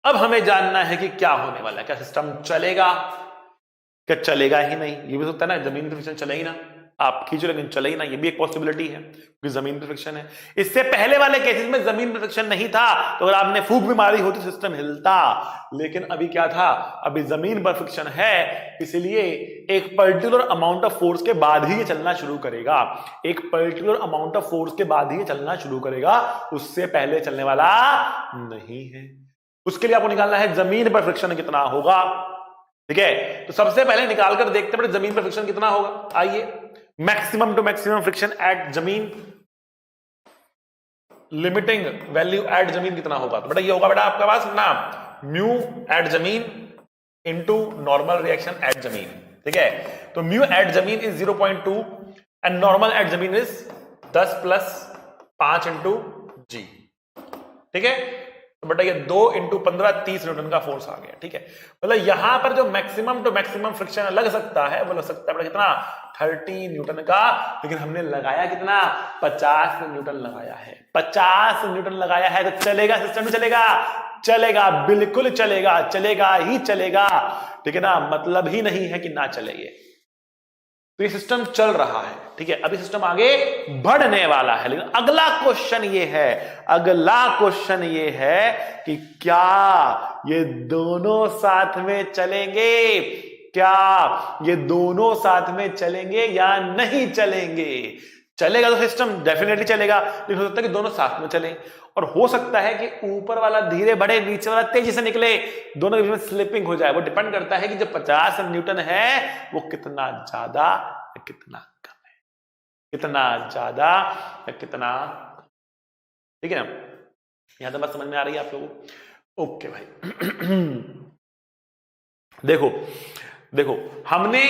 अब हमें जानना है कि क्या होने वाला है, क्या सिस्टम चलेगा, क्या चलेगा ही नहीं। ये भी सकता है ना, जमीन पे फ्रिक्शन चलेगी ना, आप खींचो लेकिन चलेगी ना, ये भी एक पॉसिबिलिटी है क्योंकि जमीन पे फ्रिक्शन है। इससे पहले वाले केसेस में जमीन पे फ्रिक्शन नहीं था, तो अगर आपने फूंक भी मारी होती सिस्टम हिलता। लेकिन अभी क्या था, अभी जमीन पर फ्रिक्शन है, इसलिए एक पर्टिकुलर अमाउंट ऑफ फोर्स के बाद ही ये चलना शुरू करेगा। एक पर्टिकुलर अमाउंट ऑफ फोर्स के बाद ही ये चलना शुरू करेगा, उससे पहले चलने वाला नहीं है। उसके लिए आपको निकालना है जमीन पर फ्रिक्शन कितना होगा, ठीक है। तो सबसे पहले निकाल कर देखते हैं जमीन पर फ्रिक्शन कितना होगा। आइए, maximum to maximum friction at जमीन, लिमिटिंग वैल्यू एट जमीन कितना होगा। तो बेटा ये होगा बेटा आपके पास ना म्यू एट जमीन इनटू नॉर्मल रिएक्शन एट जमीन, ठीक है। तो म्यू एट जमीन इज 0.2 एंड नॉर्मल एट जमीन इज 10 प्लस 5 इंटू जी, ठीक है। तो बेटा ये 2 इंटू 15 30 न्यूटन का फोर्स आ गया, ठीक है। मतलब यहां पर जो मैक्सिमम टू मैक्सिमम फ्रिक्शन लग सकता है वो लग सकता है कितना, 30 न्यूटन का। लेकिन हमने लगाया कितना, 50 न्यूटन लगाया है। 50 न्यूटन लगाया है तो चलेगा, सिस्टम चलेगा, चलेगा, बिल्कुल चलेगा, चलेगा ही चलेगा, ठीक है ना। मतलब ही नहीं है कि ना चले ये, तो ये सिस्टम चल रहा है, ठीक है। अभी सिस्टम आगे बढ़ने वाला है। लेकिन अगला क्वेश्चन ये है, अगला क्वेश्चन ये है कि क्या ये दोनों साथ में चलेंगे, क्या ये दोनों साथ में चलेंगे या नहीं चलेंगे। चलेगा तो सिस्टम डेफिनेटली चलेगा, लेकिन हो सकता है कि दोनों साथ में चले, और हो सकता है कि ऊपर वाला धीरे बढ़े, नीचे वाला तेजी से निकले, दोनों के बीच में स्लिपिंग हो जाए। वो डिपेंड करता है कि जो 50 न्यूटन है वो कितना ज्यादा या कितना कम है, कितना ज्यादा या कितना, ठीक है ना। यहां तक बात समझ में आ रही है आप लोगों को? ओके भाई। देखो देखो, हमने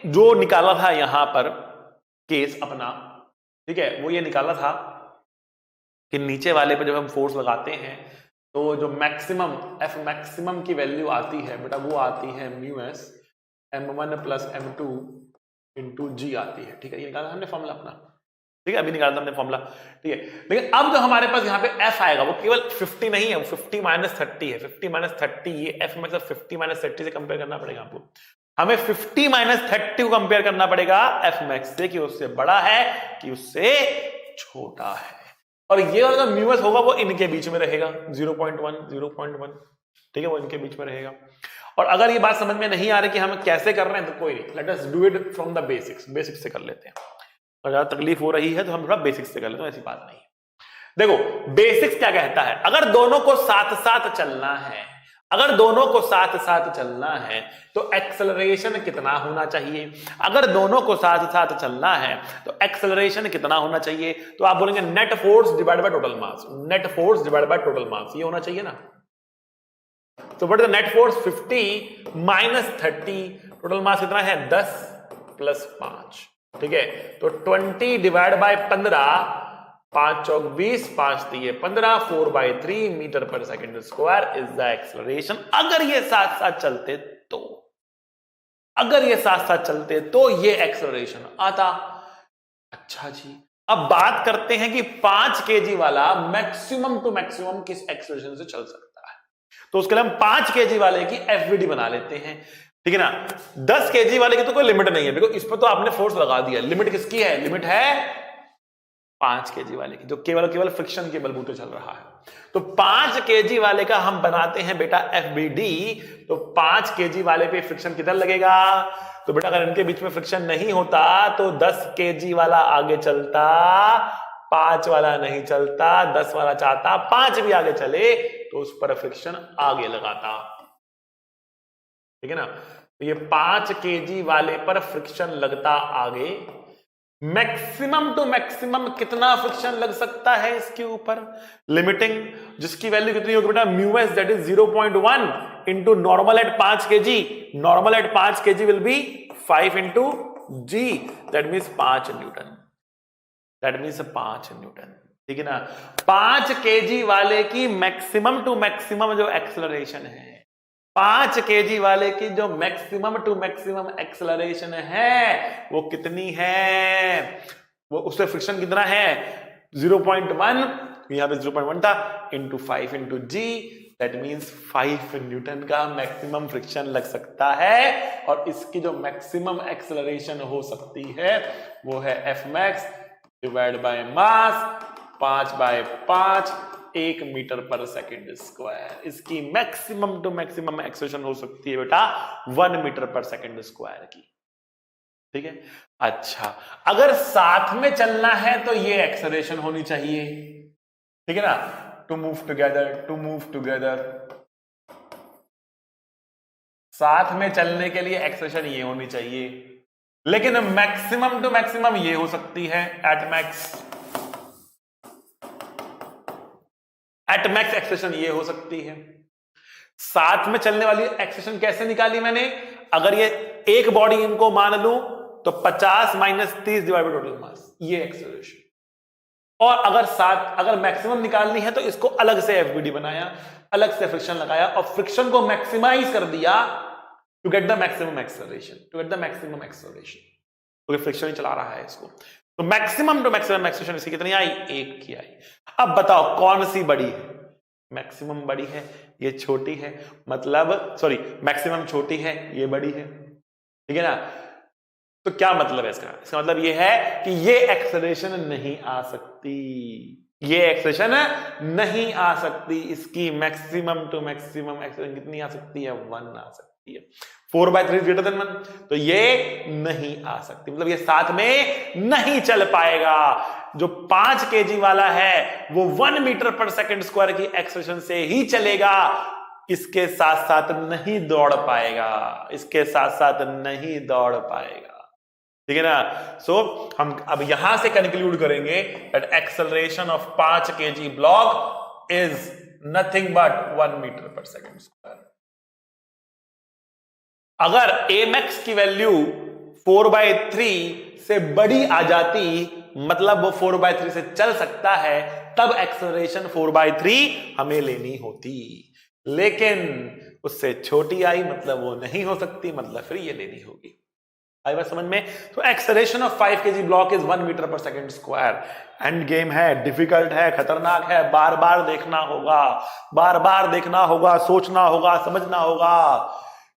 जो निकाला था यहां पर केस अपना, ठीक है, वो ये निकाला था कि नीचे वाले पे जब हम फोर्स लगाते हैं तो जो मैक्सिमम एफ मैक्सिमम की वैल्यू आती है बेटा, वो आती है mu s m1 plus m2 into g आती है, ठीक है। ये निकाला हमने फॉर्मूला अपना, ठीक है, अभी निकाला हमने फॉर्मूला, ठीक है। लेकिन अब जो हमारे पास यहाँ पे f आएगा वो केवल 50 नहीं है, वो 50 माइनस 30 है। 50 माइनस 30, ये f में 50 माइनस 30 से कंपेयर करना पड़ेगा आपको। हमें 50 माइनस 30 को कंपेयर करना पड़ेगा एफ मैक्स से, कि उससे बड़ा है कि उससे छोटा है। और ये वाला म्यू एस होगा वो इनके बीच में रहेगा, 0.1 0.1, ठीक है, वो इनके बीच में रहेगा। और अगर ये बात समझ में नहीं आ रही कि हम कैसे कर रहे हैं तो कोई नहीं, let us do it from the basics, basics से कर लेते हैं। और ज्यादा तकलीफ हो रही है तो हम थोड़ा बेसिक्स से कर लेते हैं, ऐसी बात नहीं है। देखो बेसिक्स क्या कहता है, अगर दोनों को साथ साथ चलना है, अगर दोनों को साथ साथ चलना है तो एक्सेलरेशन कितना होना चाहिए, अगर दोनों को साथ साथ चलना है तो एक्सेलरेशन कितना होना चाहिए, तो आप बोलेंगे net force divide by total mass, net force divide by total mass, ये होना चाहिए ना। तो what is the net force, 50 minus 30, total mass कितना है 10 प्लस 5, ठीक है। तो 20 डिवाइड बाय 15, 5 चौक 20, 5 दिए 15, 4/3 metre per second square is the acceleration. अगर ये साथ साथ चलते तो, अगर ये साथ साथ चलते तो ये एक्सेलरेशन आता। अच्छा जी, अब बात करते हैं कि 5 kg वाला मैक्सिमम टू मैक्सिमम किस एक्सेलरेशन से चल सकता है। तो उसके लिए हम 5 kg वाले की एफवीडी बना लेते हैं, ठीक है ना। 10 kg वाले की तो कोई लिमिट नहीं है, बिकॉज इस पर तो आपने फोर्स लगा दिया। लिमिट किसकी है, लिमिट है 5 kg वाले की, जो केवल फ्रिक्शन के बलबूते चल रहा है। तो 5 kg वाले का हम बनाते हैं बेटा एफबीडी। तो 5 kg वाले पे फ्रिक्शन कितना लगेगा, तो बेटा अगर इनके बीच में फ्रिक्शन नहीं होता तो 10 kg वाला आगे चलता, 5 वाला नहीं चलता, 10 वाला चाहता 5 भी आगे चले तो उस पर फ्रिक्शन आगे लगाता, ठीक है ना। तो ये 5 kg वाले पर फ्रिक्शन लगता आगे। मैक्सिमम टू मैक्सिमम कितना फ्रिक्शन लग सकता है इसके ऊपर, लिमिटिंग, जिसकी वैल्यू कितनी होगी बेटा, mu s that is 0.1 into normal at 5 kg, normal at 5 kg will be 5 into g, that means 5 newton, that means 5 newton, ठीक है ना। 5 kg वाले की मैक्सिमम टू मैक्सिमम जो एक्सेलरेशन है, 5 kg वाले की जो मैक्सिमम टू मैक्सिमम एक्सेलरेशन है वो कितनी है, वो उससे फ्रिक्शन कितना है 0.1, यहां पे 0.1 था, into 5 into g, that means 5 newton का मैक्सिमम फ्रिक्शन लग सकता है। और इसकी जो मैक्सिमम एक्सेलरेशन हो सकती है वो है F max divide by mass 5/5 1 metre per second square. इसकी मैक्सिमम टू मैक्सिमम एक्सेलरेशन हो सकती है बेटा 1 मीटर पर सेकेंड स्क्वायर की, ठीक है। अच्छा, अगर साथ में चलना है तो ये एक्सेलरेशन होनी चाहिए, ठीक है ना, to move together, to move together, साथ में चलने के लिए एक्सेलरेशन ये होनी चाहिए। लेकिन मैक्सिमम टू मैक्सिमम ये हो सकती है at max, at max acceleration ये हो सकती है। साथ में चलने वाली एक्सेलरेशन कैसे निकाली मैंने, अगर ये एक बॉडी इनको मान लूं तो 50 minus 30 divide by total mass, ये एक्सेलरेशन। और अगर मैक्सिमम निकालनी है तो इसको अलग से एफबीडी बनाया, अलग से फ्रिक्शन लगाया और फ्रिक्शन को मैक्सिमाइज कर दिया to get the maximum acceleration, to get the maximum acceleration, क्योंकि फ्रिक्शन ही चला रहा है इसको। तो मैक्सिमम टू मैक्सिमम एक्सेलरेशन इसकी कितनी आई, 1 की आई। अब बताओ कौन सी बड़ी है, मैक्सिमम बड़ी है, ये छोटी है, मतलब सॉरी मैक्सिमम छोटी है, ये बड़ी है, ठीक है ना। तो क्या मतलब है इसका मतलब ये है कि ये एक्सेलरेशन नहीं आ सकती, ये एक्सप्रेशन नहीं आ सकती। इसकी मैक्सिमम टू मैक्सिमम एक्सप्रेशन कितनी आ सकती है? 1 आ सकती है। 4/3 ग्रेटर देन 1, तो ये नहीं आ सकती, मतलब ये साथ में नहीं चल पाएगा। जो 5 kg वाला है वो 1 मीटर पर सेकंड स्क्वायर की एक्सप्रेशन से ही चलेगा, इसके साथ साथ नहीं दौड़ पाएगा, इसके साथ साथ नहीं दौड़ पाएगा, ठीक है ना। सो हम अब यहां से कंक्लूड करेंगे that acceleration of 5 kg block is nothing but 1 metre per second square. अगर Amax की वैल्यू 4/3 से बड़ी आ जाती, मतलब वो 4/3 से चल सकता है, तब एक्सेलरेशन 4/3 हमें लेनी होती, लेकिन उससे छोटी आई मतलब वो नहीं हो सकती, मतलब फिर ये लेनी होगी। आई बात समझ में? तो acceleration of 5 kg block is 1 metre per second square. End game है, डिफिकल्ट है, खतरनाक है, बार बार देखना होगा, बार बार देखना होगा, सोचना होगा, समझना होगा,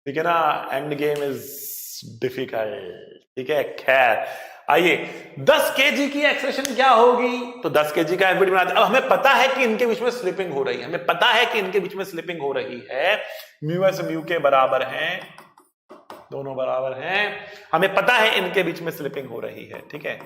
ठीक है ना। एंड गेम इज डिफिकल्ट, ठीक है। खैर आइए, 10 kg की एक्सेलरेशन क्या होगी? तो 10 kg का एफबीडी बनाते। अब हमें पता है कि इनके बीच में स्लिपिंग हो रही है, हमें पता है कि इनके बीच में स्लिपिंग हो रही है, म्यू एस म्यू के बराबर हैं, दोनों बराबर हैं, हमें पता है इनके बीच में स्लिपिंग हो रही है, ठीक है।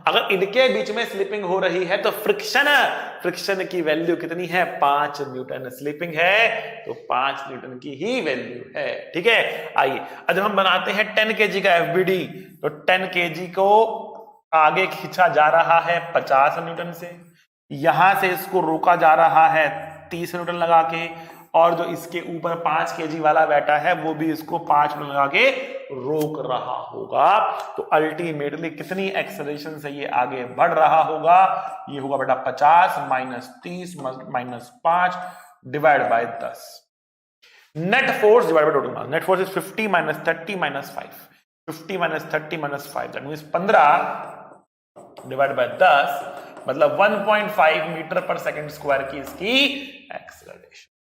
अगर इनके बीच में स्लिपिंग हो रही है तो फ्रिक्शन की वैल्यू कितनी है? 5 न्यूटन। स्लिपिंग है तो 5 न्यूटन की ही वैल्यू है, ठीक है। आइए अब हम बनाते हैं 10 kg का एफबीडी। तो 10 kg को आगे खींचा जा रहा है 50 न्यूटन से, यहां से इसको रोका जा रहा है 30 न्यूटन लगा के, और जो इसके ऊपर 5 kg वाला बैठा है वो भी इसको 5 न्यूटन लगा के रोक रहा होगा। तो अल्टीमेटली कितनी एक्सेलरेशन से ये आगे बढ़ रहा होगा? ये होगा बेटा 50 minus 30 minus 5 divide by 10। Net force divide by total mass. Net force is 50 minus 30 minus 5, 50 minus 30 minus 5, that means 15 divide by 10, मतलब 1.5 मीटर पर सेकंड स्क्वायर की इसकी acceleration,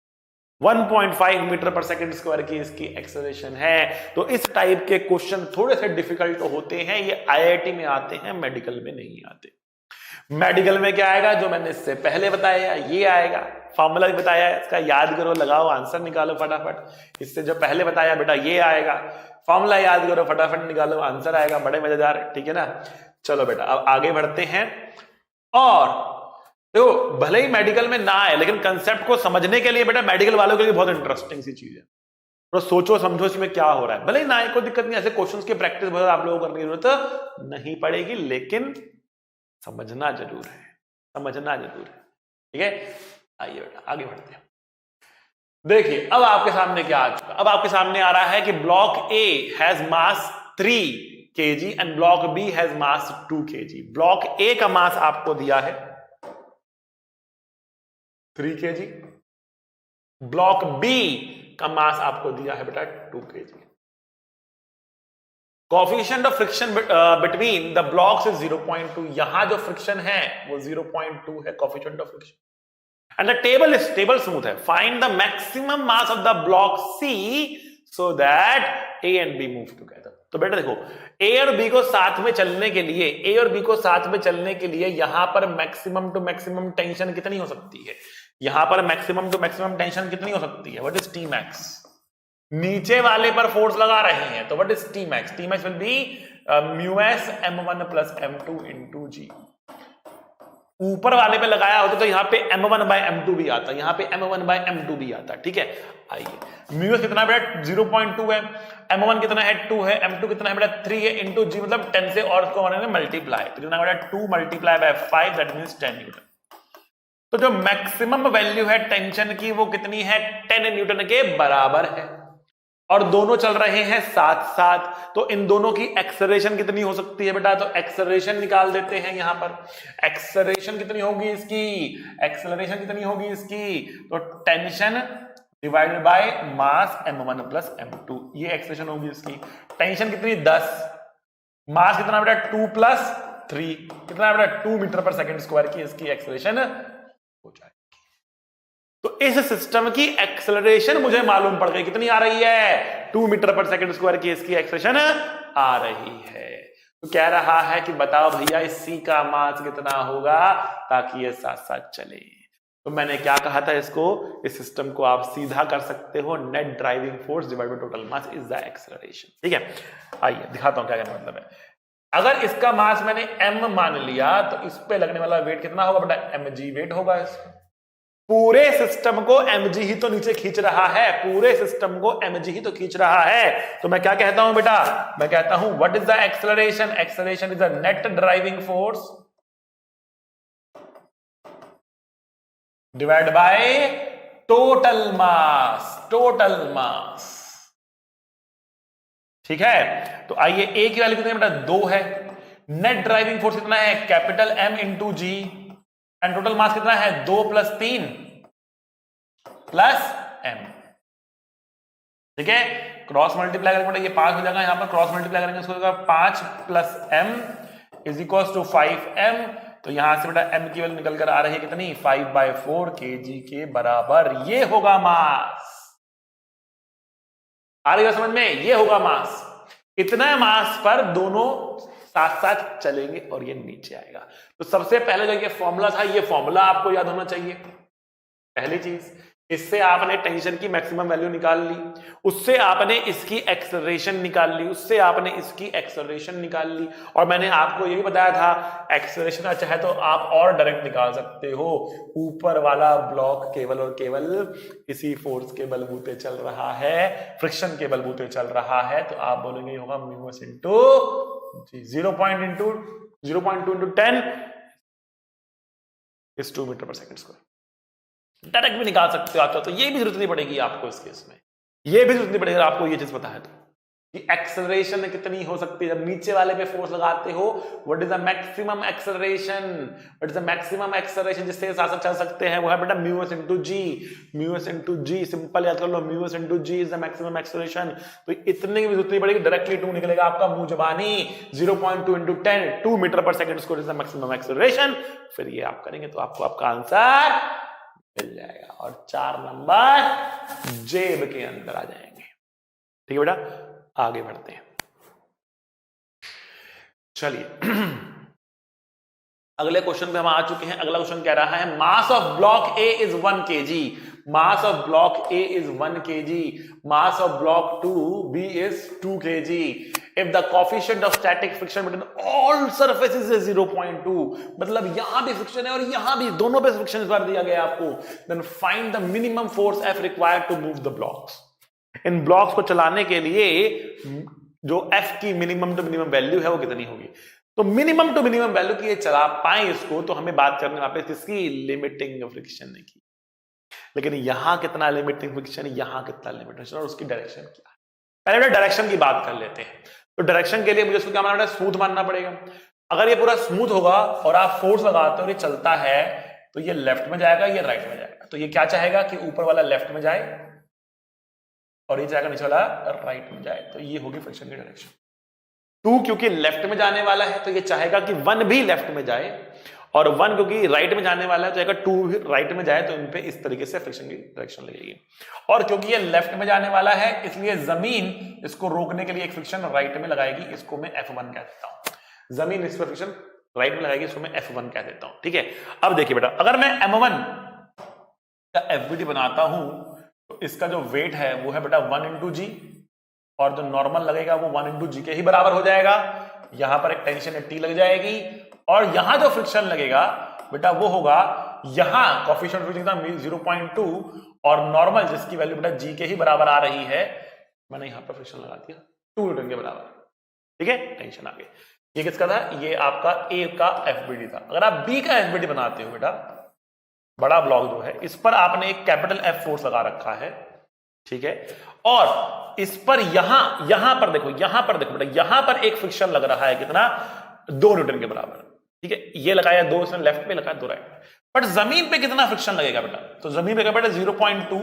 1.5 metre per second square की इसकी एक्सेलरेशन है। तो इस type के question थोड़े से डिफिकल्ट होते हैं, ये आईआईटी में आते हैं, मेडिकल में नहीं आते। मेडिकल में क्या आएगा? जो मैंने इससे पहले बताया ये आएगा, फॉर्मूला भी बताया है, इसका याद करो, लगाओ, आंसर निकालो फटाफट। इससे जो पहले बताया बेटा ये आएगा, फॉर्मूला याद करो, फटाफट निकालो, आंसर आएगा, बड़े मजेदार, ठीक है ना। चलो बेटा अब आगे बढ़ते हैं। और देखो भले ही मेडिकल में ना आए, लेकिन कंसेप्ट को समझने के लिए बेटा मेडिकल वालों के लिए बहुत इंटरेस्टिंग सी चीज है। तो सोचो समझो इसमें क्या हो रहा है। भले ही ना आए कोई दिक्कत नहीं, ऐसे क्वेश्चंस की प्रैक्टिस बहुत आप लोगों को करने की जरूरत नहीं पड़ेगी, लेकिन समझना जरूर है, समझना जरूर है, ठीक है। आइए बेटा आगे बढ़ते हैं। देखिए अब आपके सामने क्या आ चुका? अब आपके सामने आ रहा है कि block A has mass 3 kg and block B has mass 2 kg। Block A का मास आपको दिया है 3 kg, ब्लॉक बी का मास आपको दिया है बेटा 2 kg। Coefficient of friction between the blocks is 0.2। यहां जो फ्रिक्शन है वो 0.2 है, coefficient of friction. And the table smooth है। Find the maximum mass of the block C so that A and B move together. तो बेटा देखो, ए और बी को साथ में चलने के लिए, ए और बी को साथ में चलने के लिए यहां पर मैक्सिमम टू मैक्सिमम टेंशन कितनी हो सकती है? यहां पर मैक्सिमम टू मैक्सिमम टेंशन कितनी हो सकती है? What is T max? नीचे वाले पर फोर्स लगा रहे हैं तो what is T max? T max will be mu s m1 plus m2 into g. ऊपर वाले पे लगाया होता तो यहां पे m1 by m2 भी आता, यहां पे m1 by m2 भी आता, ठीक है। आइए म्यू एस कितना बेटा 0.2 है, m1 कितना है 2 है, m2 कितना है बेटा 3 है इनटू जी, मतलब 10 से और इसको मल्टीप्लाई, तो कितना बेटा 2 multiply by 5 that means 10 Newton. तो जो मैक्सिमम वैल्यू है टेंशन की वो कितनी है? 10 न्यूटन के बराबर है, और दोनों चल रहे हैं साथ साथ, तो इन दोनों की एक्सेलरेशन कितनी हो सकती है बेटा? तो एक्सेलरेशन निकाल देते हैं। यहां पर एक्सेलरेशन कितनी होगी इसकी? एक्सेलरेशन कितनी होगी इसकी? तो tension divided by mass m1 plus m2, ये एक्सेलरेशन होगी इसकी। टेंशन कितनी? 10, मास कितना बेटा 2 प्लस 3, कितना बेटा 2 मीटर पर सेकंड स्क्वायर की इसकी एक्सेलरेशन हो जाएगी। तो इस सिस्टम की एक्सेलरेशन मुझे मालूम पड़ गई, कितनी आ रही है? 2 मीटर पर सेकंड स्क्वायर की इसकी एक्सेलरेशन आ रही है। तो कह रहा है कि बताओ भैया इस सी का मास कितना होगा ताकि ये साथ साथ चले। तो मैंने क्या कहा था इसको, इस सिस्टम को आप सीधा कर सकते हो, net driving force divide by total mass is the acceleration. ठीक है, आइए दिखाता हूं क्या कहने मतलब है। अगर इसका मास मैंने m मान लिया तो इस पे लगने वाला वेट कितना होगा बेटा, mg वेट होगा इसका। पूरे सिस्टम को mg ही तो नीचे खींच रहा है, पूरे सिस्टम को mg ही तो खींच रहा है। तो मैं क्या कहता हूं बेटा, मैं कहता हूं what is the acceleration, acceleration is the net driving force divide by total mass, total mass. ठीक है, तो आइए a की वैल्यू कितनी बेटा 2 है, नेट ड्राइविंग फोर्स कितना है capital M into g, and total mass कितना है 2 + 3 + m। ठीक है, क्रॉस मल्टीप्लाई करेंगे ये 5 हो जाएगा, यहां पर क्रॉस मल्टीप्लाई करेंगे उसको 5 + m is equal to 5m। तो यहां से बेटा m की वैल्यू निकल कर आ रही है कितनी 5/4 kg के बराबर। ये होगा मास, आ रही है समझ में, ये होगा मास। इतना मास पर दोनों साथ साथ चलेंगे और ये नीचे आएगा। तो सबसे पहले जो ये फॉर्मूला था, ये फॉर्मूला आपको याद होना चाहिए। पहली चीज, इससे आपने टेंशन की मैक्सिमम वैल्यू निकाल ली, उससे आपने इसकी एक्सेलरेशन निकाल ली, उससे आपने इसकी एक्सेलरेशन निकाल ली। और मैंने आपको ये भी बताया था एक्सेलरेशन चाहे तो आप और डायरेक्ट निकाल सकते हो, ऊपर वाला ब्लॉक केवल और केवल इसी फोर्स के बलबूते चल रहा है, फ्रिक्शन के बलबूते चल रहा है। तो आप बोलेंगे ये होगा म्यूस into 0.2 into 10 is 2 metre per second square. Direct भी निकाल सकते हो आप, तो ये भी जरूरत नहीं पड़ेगी आपको इस केस में, ये भी जरूरत नहीं पड़ेगी आपको ये चीज पता है तो कि एक्सेलरेशन कितनी हो सकती है जब नीचे वाले पे फोर्स लगाते हो। What is the maximum acceleration, what is the maximum acceleration जिससे साथ साथ चल सकते हैं, वो है बेटा mu s into g, mu s into g. Simple याद कर लो, mu s into g is the maximum acceleration. तो इतने की भी जरूरत नहीं पड़ेगी, डायरेक्टली 2 निकलेगा आपका मुंह जबानी। 0.2 into 10 2 metre per second square is the maximum acceleration. फिर ये आप करेंगे तो आपको आपका आंसर मिल जाएगा और 4 नंबर जेब के अंदर आ जाएंगे। ठीक है बेटा, आगे बढ़ते हैं। चलिए अगले क्वेश्चन पे हम आ चुके हैं। अगला क्वेश्चन कह रहा है mass of block A is 1 kg, mass of block A is 1 kg, mass of block 2b is 2 kg। If the coefficient of static friction between all surfaces is 0.2, मतलब यहां भी फ्रिक्शन है और यहां भी, दोनों पे फ्रिक्शन इस बार दिया गया आपको, then find the minimum force F required to move the blocks। In blocks को चलाने के लिए जो F की मिनिमम टू मिनिमम वैल्यू है वो कितनी होगी। तो मिनिमम टू मिनिमम वैल्यू की चला पाए इसको तो हमें बात करने वापस इसकी लिमिटिंग फ्रिक्शन की, लेकिन यहां कितना लिमिटिंग फ्रिक्शन, यहां कितना लिमिटिंग फ्रिक्शन और उसकी डायरेक्शन क्या है। पहले डायरेक्शन की बात कर लेते हैं। तो डायरेक्शन के लिए मुझे इसको क्या मानना है, स्मूथ मानना पड़ेगा। अगर ये पूरा स्मूथ होगा और आप फोर्स लगाते हो और ये चलता है तो ये लेफ्ट में जाएगा, ये राइट में जाएगा। तो ये क्या चाहेगा कि ऊपर वाला लेफ्ट में जाए और ये चाहेगा नीचे वाला राइट में जाए। तो ये होगी फ्रिक्शन की डायरेक्शन। 2 क्योंकि लेफ्ट में जाने वाला है तो ये चाहेगा कि 1 भी लेफ्ट में जाए, और 1 क्योंकि राइट में जाने वाला है तो अगर 2 भी राइट में जाए तो इन पे इस तरीके से फ्रिक्शन की डायरेक्शन लगेगी। और क्योंकि ये लेफ्ट में जाने वाला है इसलिए जमीन इसको रोकने के लिए एक फ्रिक्शन राइट में लगाएगी, इसको मैं F1 कह देता हूं। जमीन इस पर फ्रिक्शन राइट में लगाएगी, इसको मैं F1 कह देता हूं। ठीक है, अब देखिए बेटा, अगर मैं M1 का FBD बनाता हूं तो इसका जो वेट है वो है बेटा 1 इंटू जी, और जो नॉर्मल लगेगा वो 1 इंटू जी के ही बराबर हो जाएगा। यहां पर एक टेंशन T लग जाएगी, और यहां जो फ्रिक्शन लगेगा बेटा वो होगा, यहां कोएफिशिएंट फ्रिक्शन था 0.2 और नॉर्मल जिसकी वैल्यू बेटा जी के ही बराबर आ रही है, मैंने यहां पर फ्रिक्शन लगा दिया 2 न्यूटन के बराबर। ठीक है, टेंशन आ गई। ये किसका था, ये आपका ए का एफबीडी था। अगर आप बी का एफबीडी बनाते हो बेटा, बड़ा ब्लॉक जो है इस पर आपने एक कैपिटल एफ फोर्स लगा रखा है, ठीक है, और इस पर यहां पर देखो बेटा, यहां पर एक फ्रिक्शन लग रहा है कितना, 2 न्यूटन के बराबर। ठीक है, ये लगाया 2 इसने लेफ्ट पे, लगाया 2 राइट। बट जमीन पे कितना फ्रिक्शन लगेगा बेटा, तो जमीन पे बेटा 0.2,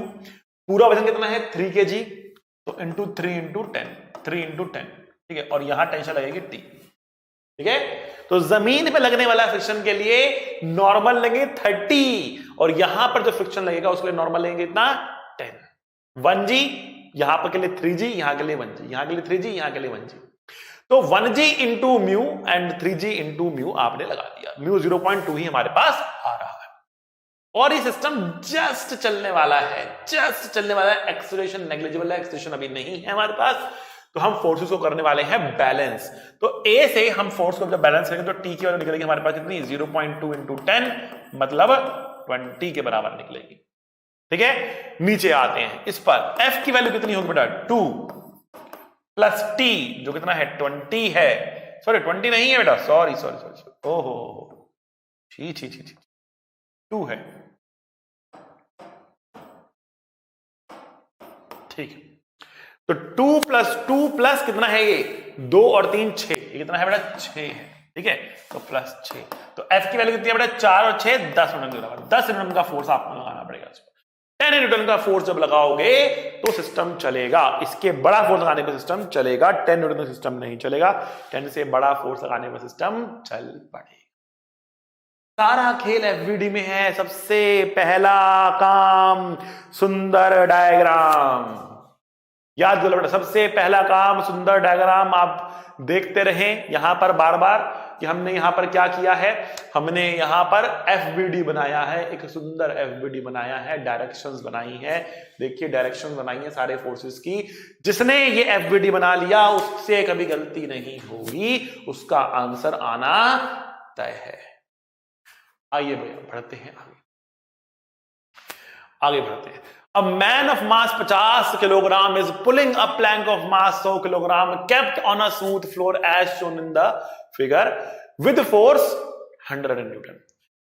पूरा वजन कितना है 3 kg, तो इंटू 3 इंटू 10, ठीक है, और यहां टेंशन लगेगी T। ठीक है, तो जमीन पे लगने वाला फ्रिक्शन के लिए नॉर्मल लेंगे 30, और यहां पर जो फ्रिक्शन लगेगा उसके लिए नॉर्मल लेंगे इतना 10। 1G यहां पर के लिए 3G, यहां के लिए 1G, यहां के लिए 3G, यहां के लिए 1G। तो 1g into mu and 3g into mu आपने लगा दिया, म्यू 0.2 ही हमारे पास आ रहा है। और ये सिस्टम जस्ट चलने वाला है, जस्ट चलने वाला है, एक्सेलरेशन नेग्लिजिबल है, एक्सेलरेशन अभी नहीं है हमारे पास। तो हम फोर्सेस को करने वाले हैं बैलेंस। तो ए से हम फोर्स को जब बैलेंस करेंगे तो टी की वैल्यू निकलेगी हमारे पास कितनी, 0.2 इंटू 10 मतलब 20 के बराबर निकलेगी। ठीक है, नीचे आते हैं इस पर, एफ की वैल्यू कितनी होगी बेटा, 2 प्लस टी जो कितना है 20 है, सॉरी 20 नहीं है बेटा, सॉरी सॉरी सॉरी, ओहो छी छी छी छी, 2 है। ठीक है, तो 2 प्लस कितना है ये, 2 और 3 6, ये कितना है बेटा 6 है। ठीक है, तो प्लस 6, तो एफ की वैल्यू कितनी है बेटा 4 और 6 10 न्यूटन के बराबर। 10 न्यूटन का फोर्स आपको लगाना पड़ेगा इस पर। 10 न्यूटन का फोर्स जब लगाओगे तो सिस्टम चलेगा, इसके बड़ा फोर्स लगाने पर सिस्टम चलेगा, 10 न्यूटन का सिस्टम नहीं चलेगा, 10 से बड़ा फोर्स लगाने पर सिस्टम चल पड़ेगा। सारा खेल एफवीडी में है। सबसे पहला काम सुंदर डायग्राम, याद करो बेटा, सबसे पहला काम सुंदर डायग्राम। आप देखते रहें यहां पर बार बार कि हमने यहां पर क्या किया है, हमने यहां पर एफबीडी बनाया है, एक सुंदर एफबीडी बनाया है, डायरेक्शंस बनाई है। देखिए डायरेक्शंस बनाई है सारे फोर्सेस की। जिसने ये एफबीडी बना लिया उससे कभी गलती नहीं होगी, उसका आंसर आना तय है। आइए भैया बढ़ते हैं आगे बढ़ते हैं। A man of mass 50 kilogram is pulling a plank of mass 100 kilogram kept on a smooth floor as shown in the figure with force 100 Newton।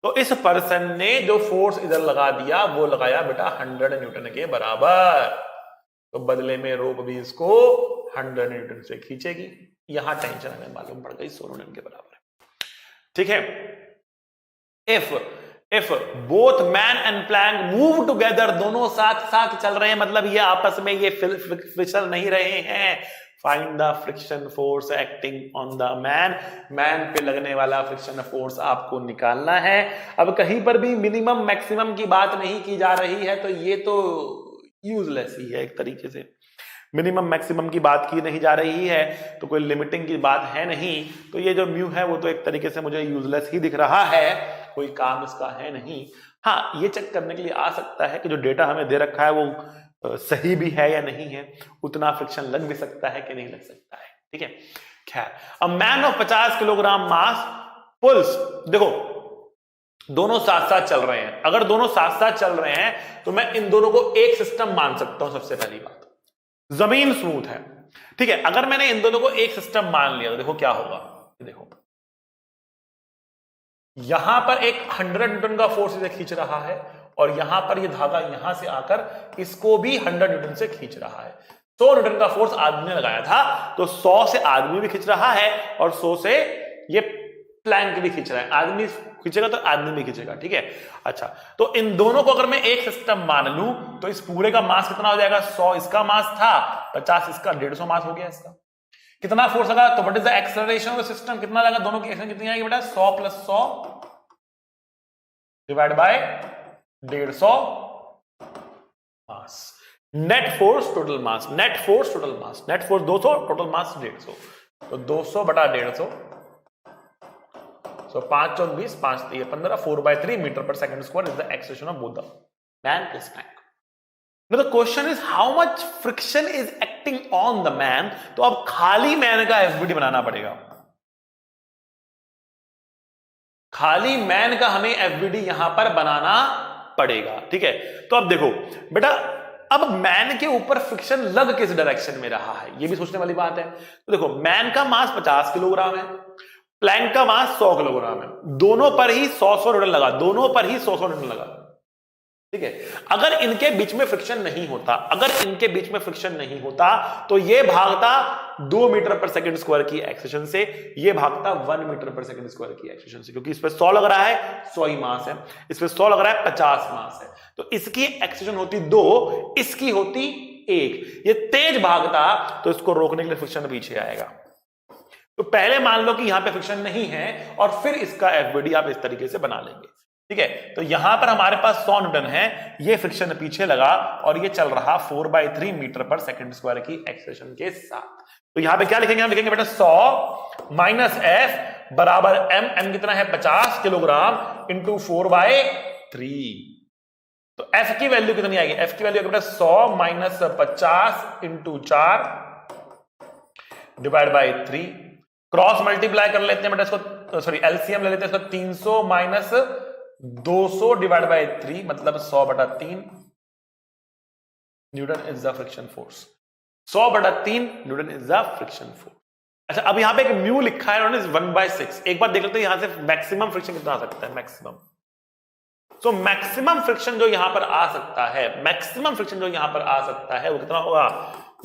तो इस पर्सन ने जो फोर्स इधर लगा दिया वो लगाया बेटा 100 न्यूटन के बराबर। तो बदले में रोप भी इसको 100 न्यूटन से खींचेगी। यहां टेंशन हमें मालूम पड़ गई 100 न्यूटन के बराबर है। ठीक है, if both man and plank move together, दोनों साथ साथ चल रहे हैं, मतलब ये आपस में ये फिसल नहीं रहे हैं। Find the friction force acting on the man, man पे लगने वाला फ्रिक्शन फोर्स आपको निकालना है। अब कहीं पर भी मिनिमम मैक्सिमम की बात नहीं की जा रही है, तो ये तो यूजलेस ही है एक तरीके से। मिनिमम मैक्सिमम की बात की नहीं जा रही है तो कोई लिमिटिंग की बात है नहीं, तो ये जो म्यू है वो तो एक तरीके से मुझे यूजलेस ही दिख रहा है, कोई काम इसका है नहीं। हाँ, ये चेक करने के लिए आ सकता है कि जो डेटा हमें दे रखा है वो सही भी है या नहीं है, उतना फ्रिक्शन लग भी सकता है कि नहीं लग सकता है। ठीक है, खैर, uh man of 50 kilogram mass pulls, देखो दोनों साथ साथ चल रहे हैं। अगर दोनों साथ साथ चल रहे हैं तो मैं इन दोनों को एक सिस्टम मान सकता हूं। सबसे पहली बात, जमीन स्मूथ है, ठीक है। अगर मैंने इन दोनों को एक सिस्टम मान लिया तो देखो क्या होगा, देखो यहां पर एक 100 न्यूटन का फोर्स इसे खींच रहा है और यहां पर ये धागा यहां से आकर इसको भी 100 न्यूटन से खींच रहा है। 100 न्यूटन का फोर्स आदमी ने लगाया था, तो 100 से आदमी भी खींच रहा है और 100 से ये प्लैंक भी खींच रहा है। आदमी खींचेगा तो आदमी भी खींचेगा, ठीक है। अच्छा, तो इन दोनों को अगर मैं एक सिस्टम मान लूं तो इस पूरे का मास कितना हो जाएगा, 100 इसका मास था, 50 इसका, 150 मास हो गया इसका। कितना फोर्स लगा, तो what is the acceleration of the system, कितना लगा, दोनों की एक्सेलरेशन कितनी आएगी बेटा, 100 plus 100 divide by 150 mass. Net force total mass, net force total mass, net force 200, total mass 150, तो 200 बटा 150, so 5 चौक 20, 5 3 15, 4/3 metre per second square is the acceleration of both the man plus plank. Now the question is how much friction is acting on the man। तो अब खाली man का FBD बनाना पड़ेगा, खाली man का हमें एफबीडी यहां पर बनाना पड़ेगा, ठीक है। तो अब देखो बेटा, अब मैन के ऊपर फ्रिक्शन लग किस डायरेक्शन में रहा है, ये भी सोचने वाली बात है। तो देखो मैन का मास 50 किलोग्राम है, प्लैंक का मास 100 किलोग्राम है, दोनों पर ही 100 न्यूटन लगा, दोनों पर ही 100 न्यूटन लगा, ठीक है। अगर इनके बीच में फ्रिक्शन नहीं होता, अगर इनके बीच में फ्रिक्शन नहीं होता तो ये भागता 2 मीटर पर सेकंड स्क्वायर की एक्सेलरेशन से, ये भागता 1 मीटर पर सेकंड स्क्वायर की एक्सेलरेशन से, क्योंकि इस पे 100 लग रहा है, 100 ही मास है, इस पे 100 लग रहा है, 50 मास है, तो इसकी एक्सेलरेशन होती 2, इसकी होती 1। ये तेज भागता तो इसको रोकने के लिए फ्रिक्शन पीछे आएगा। तो पहले मान लो कि यहां पे फ्रिक्शन नहीं है और फिर इसका एफबीडी आप इस तरीके से बना लेंगे, ठीक है। तो यहां पर हमारे पास 100 न्यूटन है, ये फ्रिक्शन पीछे लगा और ये चल रहा 4/3 मीटर पर सेकंड स्क्वायर की एक्सेलरेशन के साथ। तो यहां पे क्या लिखेंगे, हम लिखेंगे बेटा 100 माइनस एफ बराबर एम, एम कितना है 50 किलोग्राम इंटू 4/3। तो एफ की वैल्यू कितनी आएगी, एफ की वैल्यू बेटा 100 minus 50 into 4 divide by 3। Cross multiply कर लेते हैं बेटा इसको, सॉरी एलसीएम ले लेते हैं इसको, 300 माइनस 200 डिवाइड बाई 3 मतलब 100/3 Newton is the friction force. 100/3 Newton is the friction force. अच्छा, अब यहां पे एक म्यू लिखा है 1/6। एक बार देख लेते हैं यहां से मैक्सिमम फ्रिक्शन कितना आ सकता है, मैक्सिमम। तो मैक्सिमम फ्रिक्शन जो यहां पर आ सकता है, मैक्सिमम फ्रिक्शन जो यहां पर आ सकता है वो कितना होगा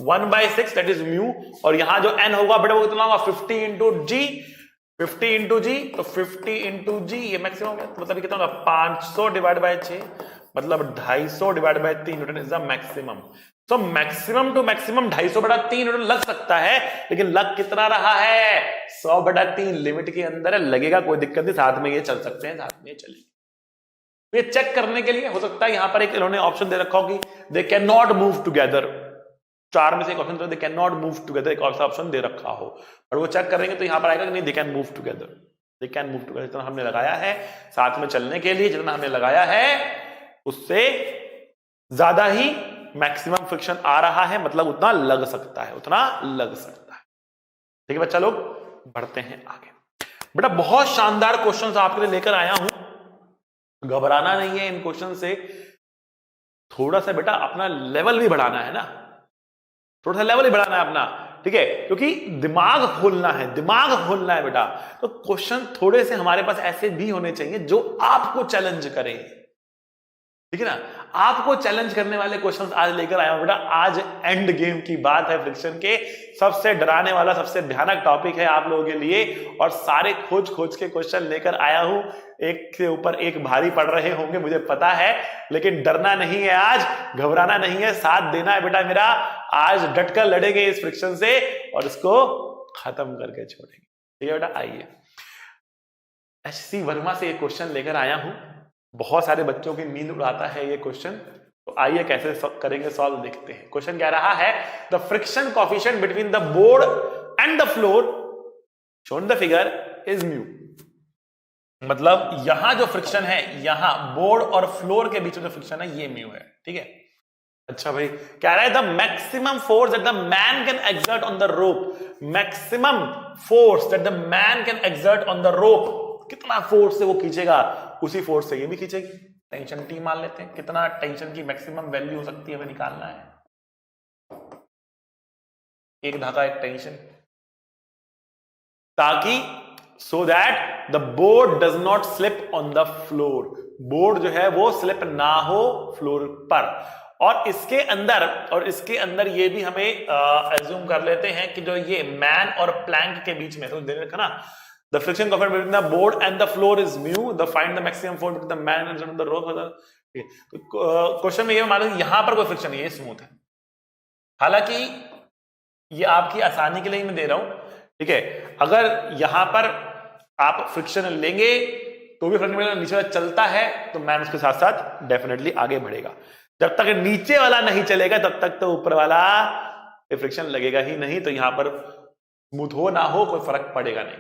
1/6 दैट इज म्यू, और यहां जो n होगा बेटा वो कितना होगा 50 इंटू जी, 50 इंटू जी, तो 50 इंटू जी ये मैक्सिमम हो गया, तो मतलब कितना होगा 500 डिवाइड बाय 6 मतलब 250 divide by 3 Newton is the maximum. तो मैक्सिमम टू मैक्सिमम 250/3 न्यूटन लग सकता है, लेकिन लग कितना रहा है 100/3 लिमिट के अंदर है, लगेगा कोई दिक्कत नहीं, साथ में ये चल सकते हैं, साथ में ये चलेंगे। ये चेक करने के लिए हो सकता है यहां पर एक इन्होंने ऑप्शन दे रखा हो कि they can not move together, 4 में से एक option they can not move together, एक और ऑप्शन दे रखा हो, और वो चेक करेंगे तो यहां पर आएगा कि नहीं they can move together, they can move together. जितना हमने लगाया है साथ में चलने के लिए, जितना हमने लगाया है उससे ज्यादा ही मैक्सिमम फ्रिक्शन आ रहा है, मतलब उतना लग सकता है, उतना लग सकता है। ठीक है बच्चा लोग, बढ़ते हैं आगे। बेटा बहुत शानदार क्वेश्चंस आपके लिए लेकर आया हूं, घबराना नहीं है इन क्वेश्चन से, थोड़ा सा बेटा अपना लेवल भी बढ़ाना है ना, थोड़ा सा लेवल ही बढ़ाना है अपना, ठीक है, क्योंकि दिमाग खोलना है, दिमाग खोलना है बेटा। तो क्वेश्चन थोड़े से हमारे पास ऐसे भी होने चाहिए जो आपको चैलेंज करें, ठीक है ना, आपको चैलेंज करने वाले क्वेश्चंस आज लेकर आया हूं बेटा। आज एंड गेम की बात है, फ्रिक्शन के सबसे डराने वाला, सबसे भयानक टॉपिक है आप लोगों के लिए, और सारे खोज खोज के क्वेश्चन लेकर आया हूं, एक के ऊपर एक भारी पड़ रहे होंगे मुझे पता है, लेकिन डरना नहीं है, आज घबराना नहीं है, साथ देना है बेटा मेरा। आज डटकर लड़ेंगे इस फ्रिक्शन से और इसको खत्म करके छोड़ेंगे, ठीक है बेटा। आइए एचसी वर्मा से एक क्वेश्चन लेकर आया हूं, बहुत सारे बच्चों की नींद उड़ाता है ये क्वेश्चन, तो आइए कैसे करेंगे सॉल्व, देखते हैं। क्वेश्चन कह रहा है the friction coefficient between the board and the floor shown the figure is mu. मतलब यहां जो फ्रिक्शन है, यहां बोर्ड और फ्लोर के बीच में जो फ्रिक्शन है ये म्यू है, ठीक है। अच्छा भाई, कह रहा है the maximum force that the man can exert on the rope, maximum force that the man can exert on the rope, कितना फोर्स से वो खींचेगा उसी फोर्स से ये भी खींचेगी। टेंशन टी मान लेते हैं, कितना टेंशन की मैक्सिमम वैल्यू हो सकती है हमें निकालना है, एक धागा एक टेंशन, ताकि so that the board does not slip on the floor, board जो है वो स्लिप ना हो फ्लोर पर। और इसके अंदर ये भी हमें एज्यूम कर लेते हैं कि जो ये मैन और प्लैंक के बीच में, तो दे रखा ना, the friction coefficient between the board and the floor is mu, the find the maximum force between the man and the rope। तो क्वेश्चन में ये मान लो यहां पर कोई फ्रिक्शन नहीं है, स्मूथ है, हालांकि ये आपकी आसानी के लिए मैं दे रहा हूं, ठीक है। अगर यहां पर आप फ्रिक्शन लेंगे तो भी फ्रिक्शन नीचे वाला चलता है तो मैन उसके साथ साथ डेफिनेटली आगे बढ़ेगा। जब तक नीचे वाला नहीं चलेगा तब तक तो ऊपर वाला फ्रिक्शन लगेगा ही नहीं, तो यहां पर स्मूथ हो ना हो कोई फर्क पड़ेगा नहीं,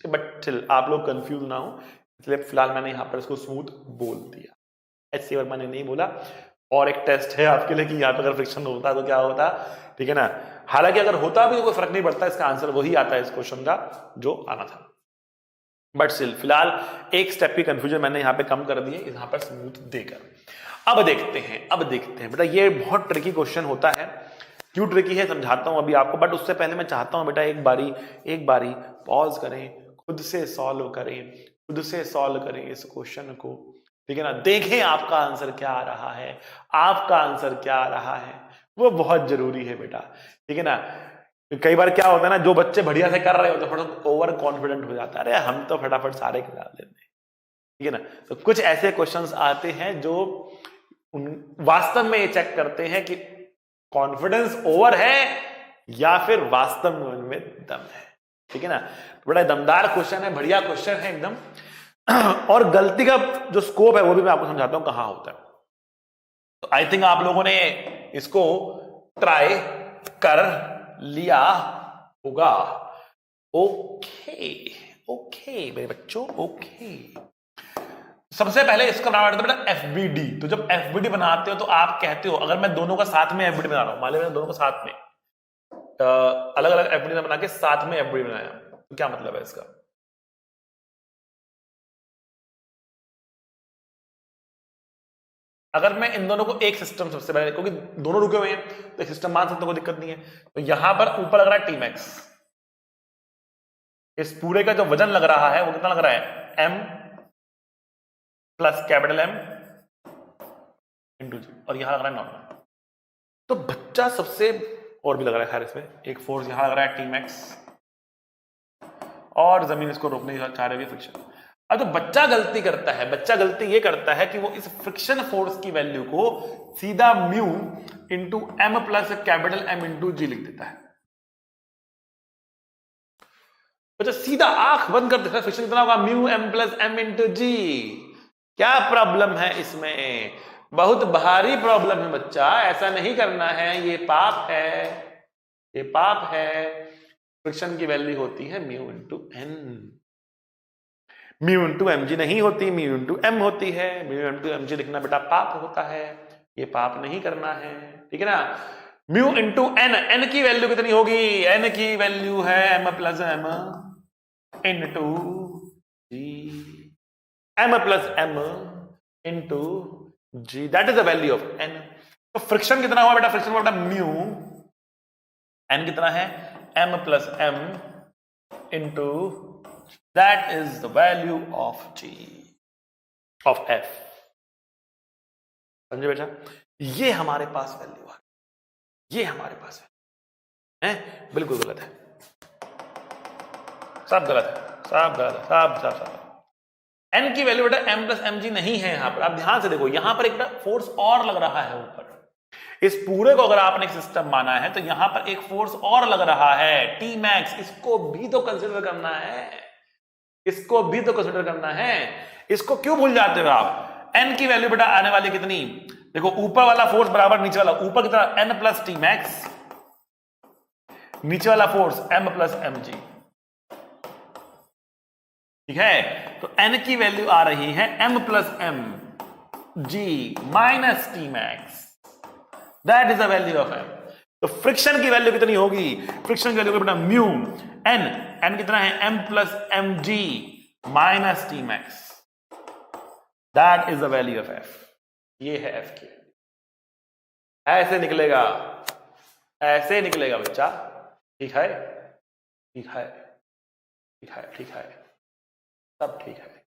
बट आप लोग कंफ्यूज ना हो, इसलिए फिलहाल मैंने यहां पर इसको स्मूथ बोल दिया, एचसी वर्मा ने नहीं बोला। और एक टेस्ट है आपके लिए कि यहां पर अगर फ्रिक्शन होता तो क्या होता, ठीक है ना। हालांकि अगर होता भी तो कोई फर्क नहीं पड़ता, इसका आंसर वही आता है इस क्वेश्चन का जो आना था, बट स्टिल फिलहाल एक स्टेप की कंफ्यूजन मैंने यहां पे कम कर दी है यहां पर स्मूथ देकर। अब देखते हैं बेटा, ये बहुत ट्रिकी क्वेश्चन होता है, क्यों ट्रिकी है समझाता हूं अभी आपको, बट उससे पहले मैं चाहता हूं बेटा एक बारी पॉज करें, खुद से सॉल्व करें इस क्वेश्चन को, ठीक है ना। देखें आपका आंसर क्या आ रहा है, वो बहुत जरूरी है बेटा, ठीक है ना। कई बार क्या होता है ना, जो बच्चे बढ़िया से कर रहे होते हैं थोड़ा ओवर कॉन्फिडेंट हो जाता है, अरे हम तो फटाफट सारे करा लेते हैं, ठीक है ना। तो कुछ ऐसे क्वेश्चंस आते हैं जो वास्तव में ये चेक करते हैं कि कॉन्फिडेंस ओवर है या फिर वास्तव में उनमें दम है, ठीक है ना। बड़ा दमदार क्वेश्चन है, बढ़िया क्वेश्चन है एकदम, और गलती का जो स्कोप है वो भी मैं आपको समझाता हूं कहां होता है। तो आई थिंक आप लोगों ने इसको ट्राई कर लिया होगा। ओके ओके मेरे बच्चों, ओके। सबसे पहले इसका नाम आता है बेटा एफबीडी। तो जब एफबीडी बनाते हो तो आप कहते हो, अगर मैं दोनों का साथ में एफबीडी बना रहा हूं, मान लीजिए मैंने दोनों का साथ में अलग अलग एफबीडी बना के साथ में एफबीडी बनाया, तो क्या मतलब है इसका? अगर मैं इन दोनों को एक सिस्टम, सबसे पहले क्योंकि दोनों रुके हुए हैं तो एक सिस्टम मान सकते हो, कोई दिक्कत नहीं है। तो यहां पर ऊपर लग रहा है टी मैक्स, इस पूरे का जो वजन लग रहा है वो कितना लग रहा है? M plus capital M into g, और यहां लग रहा है नॉर्मल। तो बच्चा सबसे, और भी लग रहा है खैर इसमें एक फोर्स, यहां लग रहा है टी मैक्स, और जमीन इसको रोकने चाह रही है फ्रिक्शन। अब तो बच्चा गलती करता है, बच्चा गलती ये करता है कि वो इस फ्रिक्शन फोर्स की वैल्यू को सीधा mu into m plus capital M into g लिख देता है। बच्चा सीधा आंख बंद कर देता है, फ्रिक्शन कितना होगा? Mu M plus M into g. क्या प्रॉब्लम है इसमें? बहुत भारी प्रॉब्लम है बच्चा, ऐसा नहीं करना है, ये पाप है, ये पाप है। फ्रिक्शन की वैल्यू होती है mu into N, mu into M g नहीं होती, म्यू इंटू एम होती है। म्यू इंटू एम जी लिखना बेटा पाप होता है, ये पाप नहीं करना है, ठीक है ना। म्यू इंटू एन, एन की वैल्यू कितनी होगी? एन की वैल्यू है M plus M into g, M plus M into g, that is the value of N. तो फ्रिक्शन कितना हुआ बेटा? फ्रिक्शन हुआ बेटा म्यू, एन कितना है? M plus M into, that is the value of g, of F. समझे बेटा? ये हमारे पास वैल्यू है, ये हमारे पास है, बिल्कुल गलत है, सब गलत है, सब गलत है, सब सब सब। एन की वैल्यू बेटा एम प्लस एम जी नहीं है यहां पर। आप ध्यान से देखो, यहां पर एक फोर्स और लग रहा है ऊपर। इस पूरे को अगर आपने एक सिस्टम माना है तो यहां पर एक फोर्स और लग रहा है, टी मैक्स। इसको भी तो कंसिडर करना है, इसको भी तो कंसिडर करना है। इसको क्यों भूल जाते हो आप? एन की वैल्यू बेटा आने वाली कितनी? देखो ऊपर वाला फोर्स बराबर नीचे वाला, ऊपर कितना? एन प्लस टी मैक्स, नीचे वाला force M plus M g, ठीक है। तो एन की वैल्यू आ रही है M plus M g minus T max, that is the value of M. तो फ्रिक्शन की वैल्यू कितनी होगी? फ्रिक्शन की वैल्यू बेटा म्यू एन, एन कितना है? M plus M g minus T max, that is the value of F. ये है एफ की, ऐसे निकलेगा, ऐसे निकलेगा बच्चा, ठीक है, ठीक है, ठीक है, ठीक है, सब ठीक है,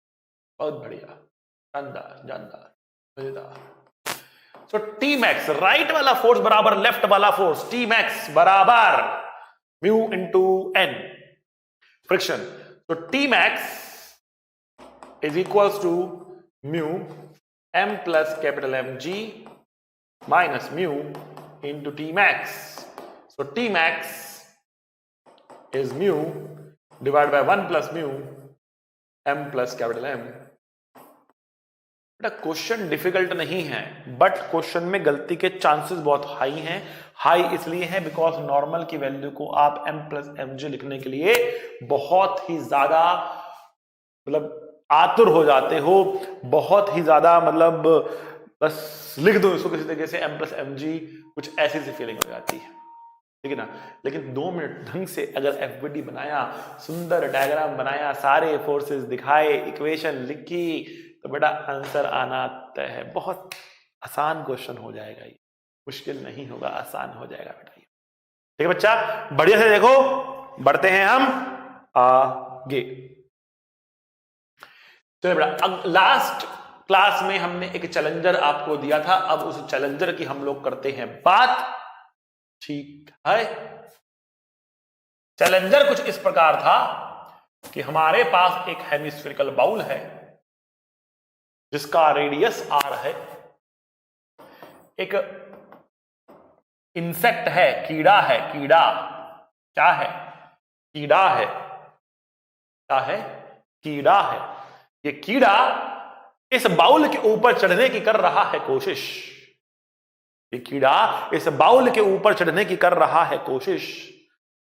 बहुत बढ़िया, शानदार, जानदार, मजेदार। सो टी मैक्स, राइट वाला फोर्स बराबर लेफ्ट वाला फोर्स, टी मैक्स बराबर म्यू इंटू एन फ्रिक्शन। तो T max is equals to mu M plus capital M g minus mu into T max. So T max is mu divide by 1 plus mu M plus capital M. बेटा question difficult नहीं है, but question में गलती के chances बहुत high हैं। High इसलिए है बिकॉज नॉर्मल की वैल्यू को आप एम प्लस एम जी लिखने के लिए बहुत ही ज्यादा मतलब आतुर हो जाते हो, बहुत ही ज्यादा मतलब बस लिख दो इसको किसी तरीके से एम प्लस एम जी, कुछ ऐसी सी फीलिंग हो जाती है, ठीक है ना। लेकिन 2 मिनट ढंग से अगर एफबीडी बनाया, सुंदर डायग्राम बनाया, सारे फोर्सेस दिखाए, इक्वेशन लिखी, तो बेटा आंसर आना तय है। बहुत आसान क्वेश्चन हो जाएगा ये, मुश्किल नहीं होगा, आसान हो जाएगा बेटा ये, ठीक है बच्चा। बढ़िया से देखो, बढ़ते हैं हम आगे। चलो बेटा, लास्ट क्लास में हमने एक चैलेंजर आपको दिया था, अब उस चैलेंजर की हम लोग करते हैं बात, ठीक है। चैलेंजर कुछ इस प्रकार था कि हमारे पास एक हेमिस्फेरिकल बाउल है जिसका रेडियस आर है, एक इंसेक्ट है, कीड़ा है, कीड़ा क्या है? कीड़ा है, क्या है? कीड़ा है। ये कीड़ा इस बाउल के ऊपर चढ़ने की कर रहा है कोशिश, ये कीड़ा इस बाउल के ऊपर चढ़ने की कर रहा है कोशिश,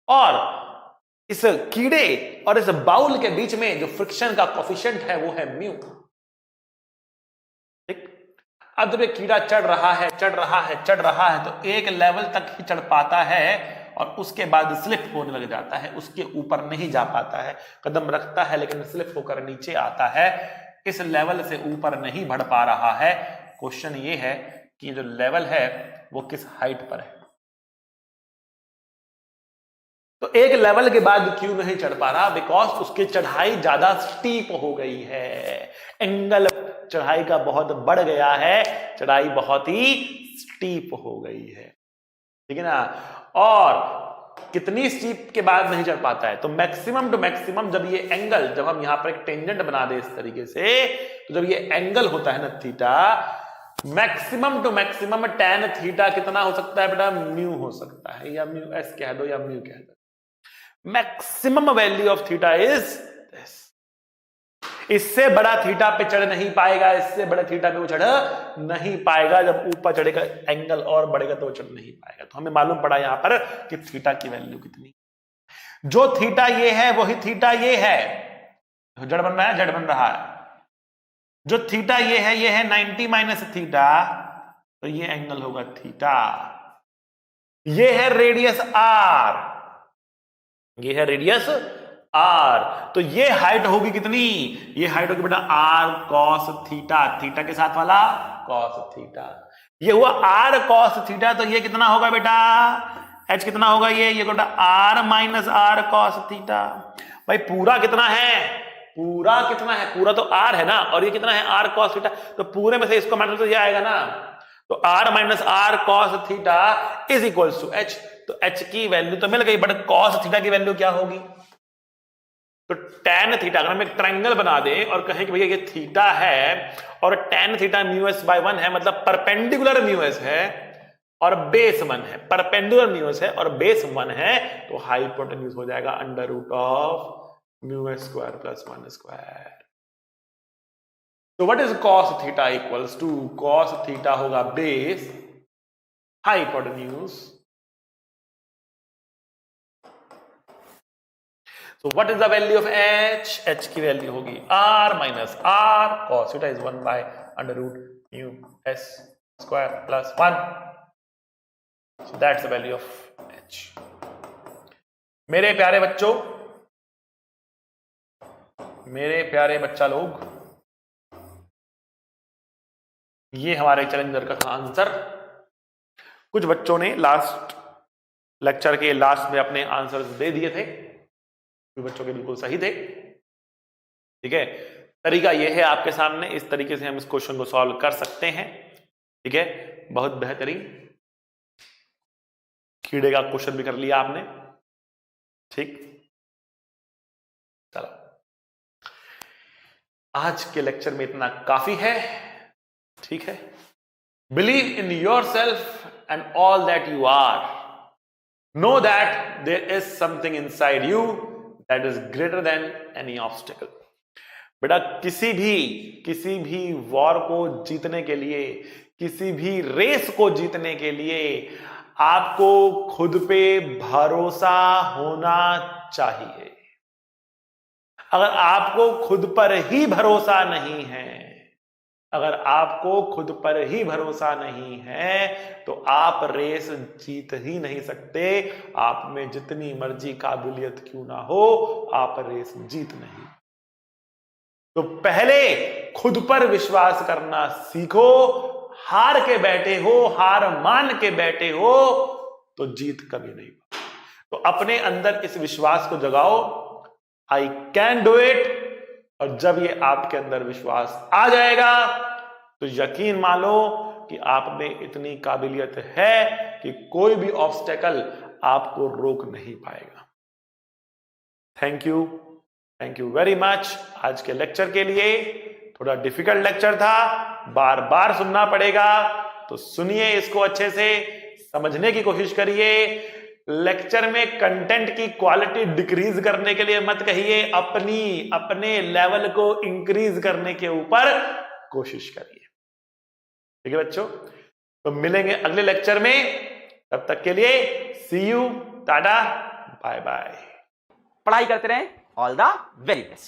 और इस कीड़े और इस बाउल के बीच में जो फ्रिक्शन का कोफिशिएंट है वो है म्यू। ठीक, अब जब ये कीड़ा चढ़ रहा है तो एक लेवल तक ही चढ़ पाता है और उसके बाद स्लिप होने लग जाता है, उसके ऊपर नहीं जा पाता है, कदम रखता है लेकिन स्लिप होकर नीचे आता है, इस लेवल से ऊपर नहीं बढ़ पा रहा है। क्वेश्चन ये है कि जो लेवल है वो किस हाइट पर है। तो एक लेवल के बाद क्यों नहीं चढ़ पा रहा? बिकॉज उसकी चढ़ाई ज्यादा स्टीप हो गई है, एंगल चढ़ाई का बहुत बढ़ गया है, चढ़ाई बहुत ही स्टीप हो गई है। ठीक है ना? और कितनी स्टीप के बाद नहीं चढ़ पाता है? तो मैक्सिमम टू मैक्सिमम जब ये एंगल, जब हम यहां पर एक टेंजेंट बना दे इस तरीके से, तो जब ये एंगल होता है ना theta, maximum to maximum tan theta कितना हो सकता है बेटा? म्यू हो सकता है, या म्यू एस कह दो या म्यू कह दो। Maximum value of theta is this. इससे बड़ा थीटा पे चढ़ नहीं पाएगा, इससे बड़े थीटा पे वो चढ़ नहीं पाएगा। जब ऊपर चढ़ेगा एंगल और बढ़ेगा तो वो चढ़ नहीं पाएगा। तो हमें मालूम पड़ा यहां पर कि थीटा की वैल्यू कितनी, जो थीटा ये है वही थीटा ये है, जड़ बन रहा है, जड़ बन रहा है। जो थीटा ये है 90 माइनस थीटा, तो ये एंगल होगा थीटा। ये है रेडियस आर, ये है रेडियस आर, तो ये हाइट होगी कितनी? ये हाइट होगी बेटा आर कॉस थीटा, थीटा के साथ वाला कॉस थीटा। ये हुआ आर कॉस थीटा, तो ये कितना होगा बेटा? एच कितना होगा? ये बेटा R minus R cos theta. भाई पूरा कितना है? पूरा कितना है? पूरा तो आर है ना, और ये कितना है? R cos theta. तो पूरे में से इसको माइनस तो ये आएगा ना, तो R minus R cos theta is equals to H. तो एच की वैल्यू तो मिल गई, बट कॉस थीटा की वैल्यू क्या होगी? तो tan थीटा, अगर हम एक ट्रायंगल बना दे और कहें कि भैया ये थीटा है और tan theta mu s by 1 है, मतलब परपेंडिकुलर म्यू एस है और बेस 1 है, परपेंडिकुलर म्यू एस है और बेस 1 है, तो हाइपोटेन्यूज हो जाएगा under root of mu s square plus 1 square. तो what is cos theta equals to? cos theta होगा base hypotenuse. So what is the value of h? h की value होगी r minus r cos theta is 1 by under root mu s square plus 1। So that's the value of h। मेरे प्यारे बच्चों, मेरे प्यारे बच्चा लोग, ये हमारे चैलेंजर का था आंसर। कुछ बच्चों ने लास्ट लेक्चर के लास्ट में अपने आंसर्स दे दिए थे, कुछ बच्चों के बिल्कुल सही थे। ठीक है, तरीका यह है आपके सामने, इस तरीके से हम इस क्वेश्चन को सॉल्व कर सकते हैं। ठीक है, बहुत बेहतरीन। कीड़े का क्वेश्चन भी कर लिया आपने। ठीक, चलो आज के लेक्चर में इतना काफी है। ठीक है, believe in yourself and all that you are, know that there is something inside you that is greater than any obstacle. बेटा किसी भी वॉर को जीतने के लिए, किसी भी रेस को जीतने के लिए आपको खुद पे भरोसा होना चाहिए। अगर आपको खुद पर ही भरोसा नहीं है, अगर आपको खुद पर ही भरोसा नहीं है, तो आप रेस जीत ही नहीं सकते। आप में जितनी मर्जी काबिलियत क्यों ना हो, आप रेस जीत नहीं। तो पहले खुद पर विश्वास करना सीखो। हार के बैठे हो, हार मान के बैठे हो, तो जीत कभी नहीं। तो अपने अंदर इस विश्वास को जगाओ, आई कैन डू इट। और जब ये आपके अंदर विश्वास आ जाएगा तो यकीन मानो कि आप में इतनी काबिलियत है कि कोई भी ऑब्स्टेकल आपको रोक नहीं पाएगा। Thank you very much. आज के लेक्चर के लिए थोड़ा डिफिकल्ट लेक्चर था, बार बार सुनना पड़ेगा, तो सुनिए इसको अच्छे से, समझने की कोशिश करिए। लेक्चर में कंटेंट की क्वालिटी डिक्रीज करने के लिए मत कहिए, अपने लेवल को इंक्रीज करने के ऊपर कोशिश करिए। ठीक है बच्चों, तो मिलेंगे अगले लेक्चर में। तब तक के लिए सी यू, टाटा, बाय बाय। पढ़ाई करते रहें। All the very best.